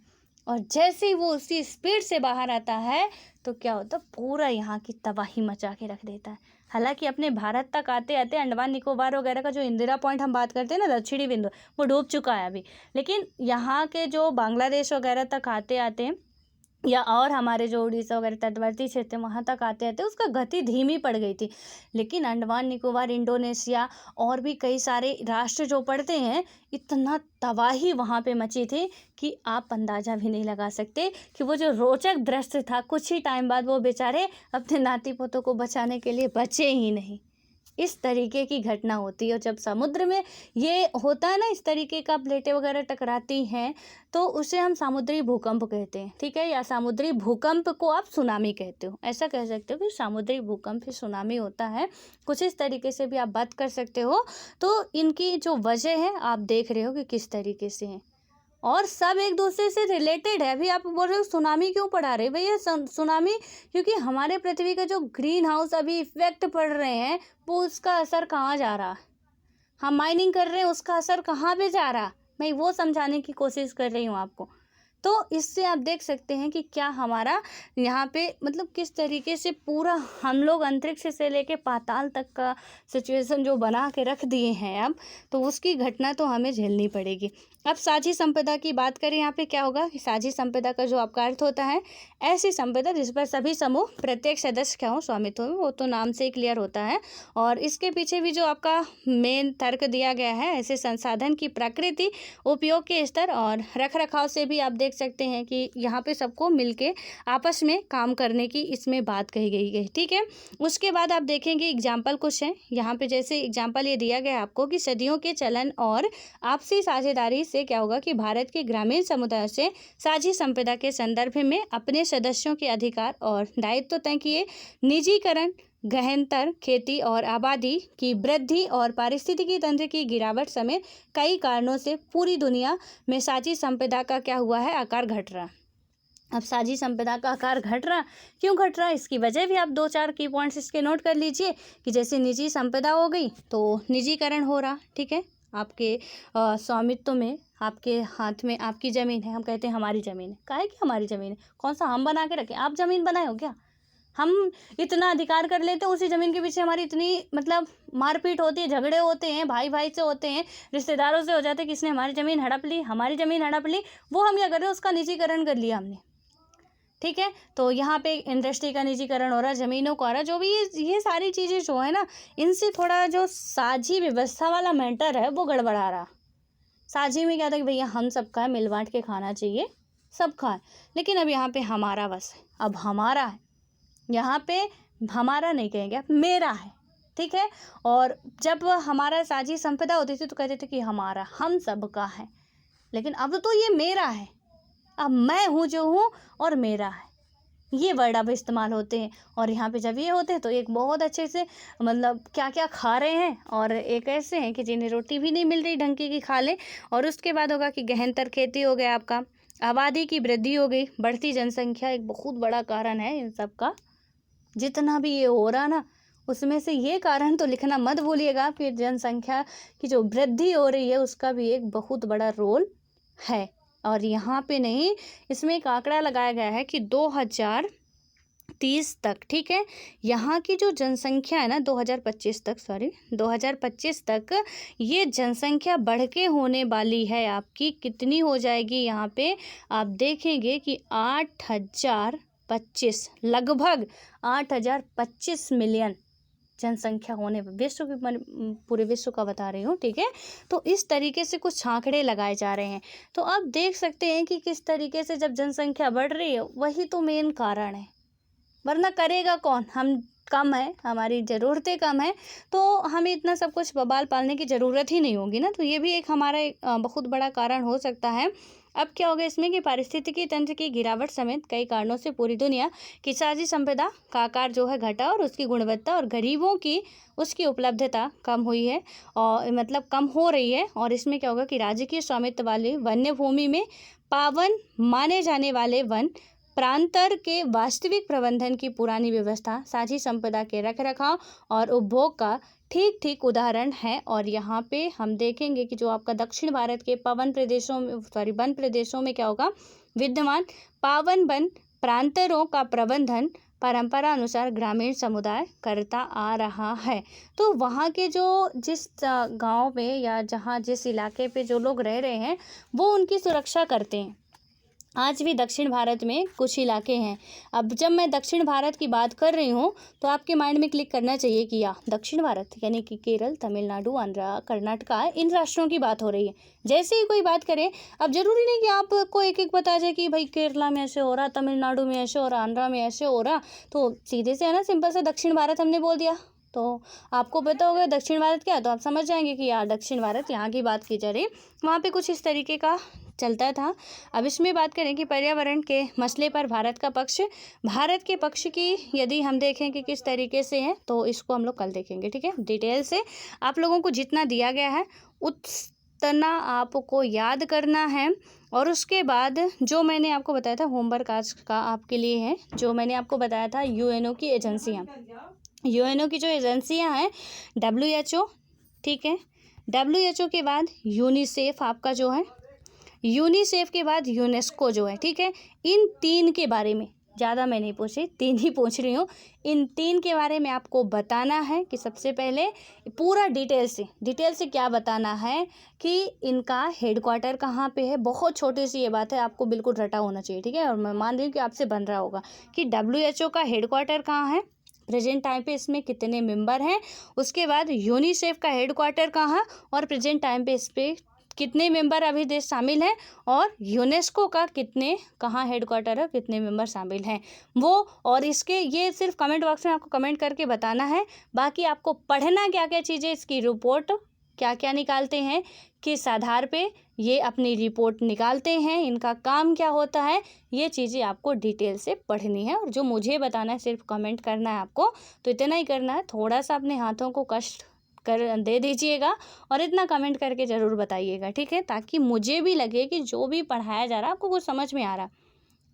और जैसे ही वो उसी स्पीड से बाहर आता है तो क्या होता है, पूरा यहाँ की तबाही मचा के रख देता है। हालांकि अपने भारत तक आते आते अंडमान निकोबार वगैरह का जो इंदिरा पॉइंट हम बात करते हैं ना, दक्षिणी बिंदु, वो डूब चुका है अभी। लेकिन यहाँ के जो बांग्लादेश वगैरह तक आते आते या और हमारे जो उड़ीसा वगैरह तटवर्ती क्षेत्र वहाँ तक आते आते उसका गति धीमी पड़ गई थी। लेकिन अंडमान निकोबार, इंडोनेशिया और भी कई सारे राष्ट्र जो पड़ते हैं, इतना तबाही वहाँ पे मची थी कि आप अंदाज़ा भी नहीं लगा सकते कि वो जो रोचक दृश्य था, कुछ ही टाइम बाद वो बेचारे अपने नाती पोतों को बचाने के लिए बचे ही नहीं। इस तरीके की घटना होती है। और जब समुद्र में ये होता है ना, इस तरीके का प्लेटें वगैरह टकराती हैं, तो उसे हम समुद्री भूकंप कहते हैं, ठीक है। या समुद्री भूकंप को आप सुनामी कहते हो, ऐसा कह सकते हो कि समुद्री भूकंप ही सुनामी होता है। कुछ इस तरीके से भी आप बात कर सकते हो। तो इनकी जो वजह है आप देख रहे हो कि किस तरीके से है, और सब एक दूसरे से रिलेटेड है। अभी आप बोल रहे हो सुनामी क्यों पढ़ा रहे भैया, सुनामी क्योंकि हमारे पृथ्वी का जो ग्रीन हाउस अभी इफेक्ट पड़ रहे हैं, वो उसका असर कहाँ जा रहा है, हम माइनिंग कर रहे हैं, उसका असर कहाँ पे जा रहा, मैं वो समझाने की कोशिश कर रही हूँ आपको। तो इससे आप देख सकते हैं कि क्या हमारा यहाँ पे मतलब किस तरीके से पूरा हम लोग अंतरिक्ष से लेके पाताल तक का सिचुएशन जो बना के रख दिए हैं अब, तो उसकी घटना तो हमें झेलनी पड़ेगी। अब साझी संपदा की बात करें, यहाँ पे क्या होगा कि साझी संपदा का जो आपका अर्थ होता है ऐसी संपदा जिस पर सभी समूह प्रत्येक सदस्य क्या हो स्वामित्व में, वो तो नाम से ही क्लियर होता है। और इसके पीछे भी जो आपका मेन तर्क दिया गया है, ऐसे संसाधन की प्रकृति, उपयोग के स्तर और रख रखाव से भी आप देख सकते हैं कि यहाँ पे सबको मिलके आपस में काम करने की इसमें बात कही गई है। ठीक है, उसके बाद आप देखेंगे एग्जाम्पल कुछ है यहाँ पे, जैसे एग्जाम्पल ये दिया गया है आपको कि सदियों के चलन और आपसी साझेदारी से क्या होगा कि भारत के ग्रामीण समुदाय से साझी संपदा के संदर्भ में अपने सदस्यों के अधिकार और दायित्व तय किए। निजीकरण, गहनतर खेती और आबादी की वृद्धि और पारिस्थितिकी तंत्र की गिरावट समेत कई कारणों से पूरी दुनिया में साझी संपदा का क्या हुआ है, आकार घट रहा। अब साझी संपदा का आकार घट रहा, क्यों घट रहा, इसकी वजह भी आप 2-4 की पॉइंट्स इसके नोट कर लीजिए कि जैसे निजी संपदा हो गई तो निजीकरण हो रहा। ठीक है, आपके स्वामित्व में, आपके हाथ में आपकी ज़मीन है, हम कहते हैं हमारी ज़मीन है, काहे कि हमारी ज़मीन है, कौन सा हम बना के रखें, आप ज़मीन बनाए हो क्या, हम इतना अधिकार कर लेते हैं, उसी ज़मीन के पीछे हमारी इतनी मतलब मारपीट होती है, झगड़े होते हैं, भाई भाई से होते हैं, रिश्तेदारों से हो जाते हैं, किसने हमारी ज़मीन हड़प ली, हमारी ज़मीन हड़प ली, वो हम क्या कर रहे हैं, उसका निजीकरण कर लिया हमने। ठीक है, तो यहाँ पे इंडस्ट्री का निजीकरण हो रहा है, ज़मीनों का हो रहा है, जो भी ये सारी चीज़ें जो है ना, इनसे थोड़ा जो साझी व्यवस्था वाला मैटर है वो गड़बड़ा रहा। साझी में क्या था कि भैया हम सबका है, मिल बांट के खाना चाहिए, सबका है, लेकिन अब यहाँ पे हमारा बस है, अब हमारा है, यहाँ पे हमारा नहीं कहेंगे, अब मेरा है। ठीक है, और जब हमारा साझी संपदा होती थी तो कहते थे कि हमारा, हम सबका है, लेकिन अब तो ये मेरा है, अब मैं हूँ जो हूँ और मेरा है, ये वर्ड अब इस्तेमाल होते हैं। और यहाँ पे जब ये होते हैं तो एक बहुत अच्छे से मतलब क्या क्या खा रहे हैं, और एक ऐसे हैं कि जिन्हें रोटी भी नहीं मिल रही ढंग की खा लें। और उसके बाद होगा कि गहनतर खेती हो गया, आपका आबादी की वृद्धि हो गई, बढ़ती जनसंख्या एक बहुत बड़ा कारण है इन सब का, जितना भी ये हो रहा ना उसमें से ये कारण तो लिखना मत भूलिएगा कि जनसंख्या की जो वृद्धि हो रही है उसका भी एक बहुत बड़ा रोल है। और यहाँ पे नहीं, इसमें एक आंकड़ा लगाया गया है कि 2030 तक, ठीक है, यहाँ की जो जनसंख्या है ना 2025 तक ये जनसंख्या बढ़ के होने वाली है आपकी, कितनी हो जाएगी, यहाँ पे आप देखेंगे कि 8025, लगभग 8025 मिलियन जनसंख्या होने, विश्व की पूरे विश्व का बता रही हूँ। ठीक है, तो इस तरीके से कुछ आंकड़े लगाए जा रहे हैं, तो आप देख सकते हैं कि किस तरीके से जब जनसंख्या बढ़ रही है वही तो मेन कारण है, वरना करेगा कौन, हम कम है, हमारी ज़रूरतें कम है, तो हमें इतना सब कुछ बबाल पालने की ज़रूरत ही नहीं होगी ना, तो ये भी एक हमारा बहुत बड़ा कारण हो सकता है। अब क्या होगा इसमें कि पारिस्थितिकी तंत्र की गिरावट समेत कई कारणों से पूरी दुनिया की साझी संपदा का आकार जो है घटा, और उसकी गुणवत्ता और गरीबों की उसकी उपलब्धता कम हुई है, और मतलब कम हो रही है। और इसमें क्या होगा कि राज्य की स्वामित्व वाली वन्य भूमि में पावन माने जाने वाले वन प्रांतर के वास्तविक प्रबंधन की पुरानी व्यवस्था साझी संपदा के रखरखाव और उपभोग का ठीक उदाहरण है। और यहाँ पे हम देखेंगे कि जो आपका दक्षिण भारत के वन प्रदेशों में क्या होगा, विद्यमान पावन वन प्रांतरों का प्रबंधन परंपरा अनुसार ग्रामीण समुदाय करता आ रहा है। तो वहाँ के जो जिस गांव में या जहाँ जिस इलाके पे जो लोग रह रहे हैं वो उनकी सुरक्षा करते हैं। आज भी दक्षिण भारत में कुछ इलाके हैं, अब जब मैं दक्षिण भारत की बात कर रही हूँ तो आपके माइंड में क्लिक करना चाहिए कि दक्षिण भारत यानी कि केरल, तमिलनाडु, आंध्र, कर्नाटका, इन राष्ट्रों की बात हो रही है। जैसे ही कोई बात करे, अब जरूरी नहीं कि आपको एक एक बता जाए कि भाई केरला में ऐसे हो रहा, तमिलनाडु में ऐसे हो रहा, आंध्रा में ऐसे हो रहा, तो सीधे से है ना, सिंपल से दक्षिण भारत हमने बोल दिया, तो आपको पता होगा दक्षिण भारत क्या है, तो आप समझ जाएंगे कि यार दक्षिण भारत यहाँ की बात की जा रही, वहाँ पे कुछ इस तरीके का चलता था। अब इसमें बात करें कि पर्यावरण के मसले पर भारत के पक्ष की यदि हम देखें कि किस तरीके से है, तो इसको हम लोग कल देखेंगे। ठीक है, डिटेल से आप लोगों को जितना दिया गया है उतना आपको याद करना है। और उसके बाद जो मैंने आपको बताया था होमवर्क आज का आपके लिए है, जो मैंने आपको बताया था यूएनओ की एजेंसियाँ, यूएनओ की जो एजेंसियाँ हैं WHO, ठीक है, WHO के बाद यूनिसेफ आपका जो है, यूनिसेफ के बाद यूनेस्को जो है, ठीक है। इन 3 के बारे में ज़्यादा मैं नहीं पूछी, 3 ही पूछ रही हूँ। इन 3 के बारे में आपको बताना है कि सबसे पहले पूरा डिटेल से क्या बताना है कि इनका हेडक्वार्टर कहाँ पे है। बहुत छोटी सी ये बात है, आपको बिल्कुल रटा होना चाहिए, ठीक है। और मैं मान रही हूँ कि आपसे बन रहा होगा कि WHO का हेडक्वार्टर कहाँ है, प्रेजेंट टाइम पे इसमें कितने मेंबर हैं। उसके बाद यूनिसेफ का हेडक्वार्टर कहाँ है और प्रेजेंट टाइम पे इस पर कितने मेंबर अभी देश शामिल हैं, और यूनेस्को का कहाँ हेडक्वार्टर है, कितने मेंबर शामिल हैं वो। और इसके ये सिर्फ कमेंट बॉक्स में आपको कमेंट करके बताना है। बाकी आपको पढ़ना क्या क्या चीज़ें, इसकी रिपोर्ट क्या क्या निकालते हैं, किस आधार पे ये अपनी रिपोर्ट निकालते हैं, इनका काम क्या होता है, ये चीज़ें आपको डिटेल से पढ़नी है। और जो मुझे बताना है सिर्फ कमेंट करना है आपको, तो इतना ही करना है। थोड़ा सा अपने हाथों को कष्ट कर दे दीजिएगा और इतना कमेंट करके ज़रूर बताइएगा, ठीक है, ताकि मुझे भी लगे कि जो भी पढ़ाया जा रहा है आपको कुछ समझ में आ रहा।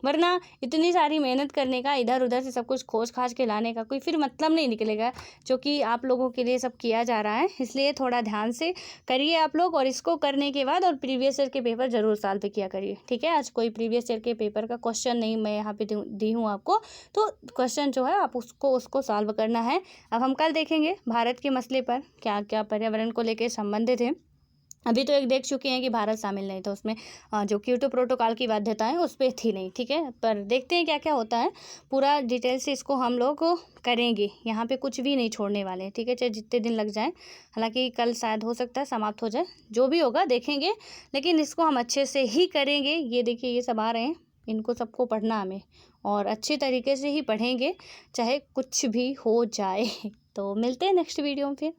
वरना इतनी सारी मेहनत करने का, इधर उधर से सब कुछ खोज खाज के लाने का कोई फिर मतलब नहीं निकलेगा, जो कि आप लोगों के लिए सब किया जा रहा है। इसलिए थोड़ा ध्यान से करिए आप लोग, और इसको करने के बाद और प्रीवियस ईयर के पेपर ज़रूर सॉल्व किया करिए, ठीक है। आज कोई प्रीवियस ईयर के पेपर का क्वेश्चन नहीं मैं यहाँ पे दी हूँ आपको, तो क्वेश्चन जो है आप उसको सॉल्व करना है। अब हम कल देखेंगे भारत के मसले पर क्या क्या पर्यावरण को लेकर संबंधित है। अभी तो एक देख चुके हैं कि भारत शामिल नहीं था उसमें, जो क्योटो प्रोटोकॉल की बाध्यताएं उस पर थी नहीं, ठीक है। पर देखते हैं क्या क्या होता है, पूरा डिटेल से इसको हम लोग करेंगे। यहाँ पे कुछ भी नहीं छोड़ने वाले हैं, ठीक है, चाहे जितने दिन लग जाएं। हालांकि कल शायद हो सकता है समाप्त हो जाए, जो भी होगा देखेंगे, लेकिन इसको हम अच्छे से ही करेंगे। ये देखिए ये सब आ रहे हैं, इनको सबको पढ़ना हमें, और अच्छे तरीके से ही पढ़ेंगे चाहे कुछ भी हो जाए। तो मिलते हैं नेक्स्ट वीडियो में फिर।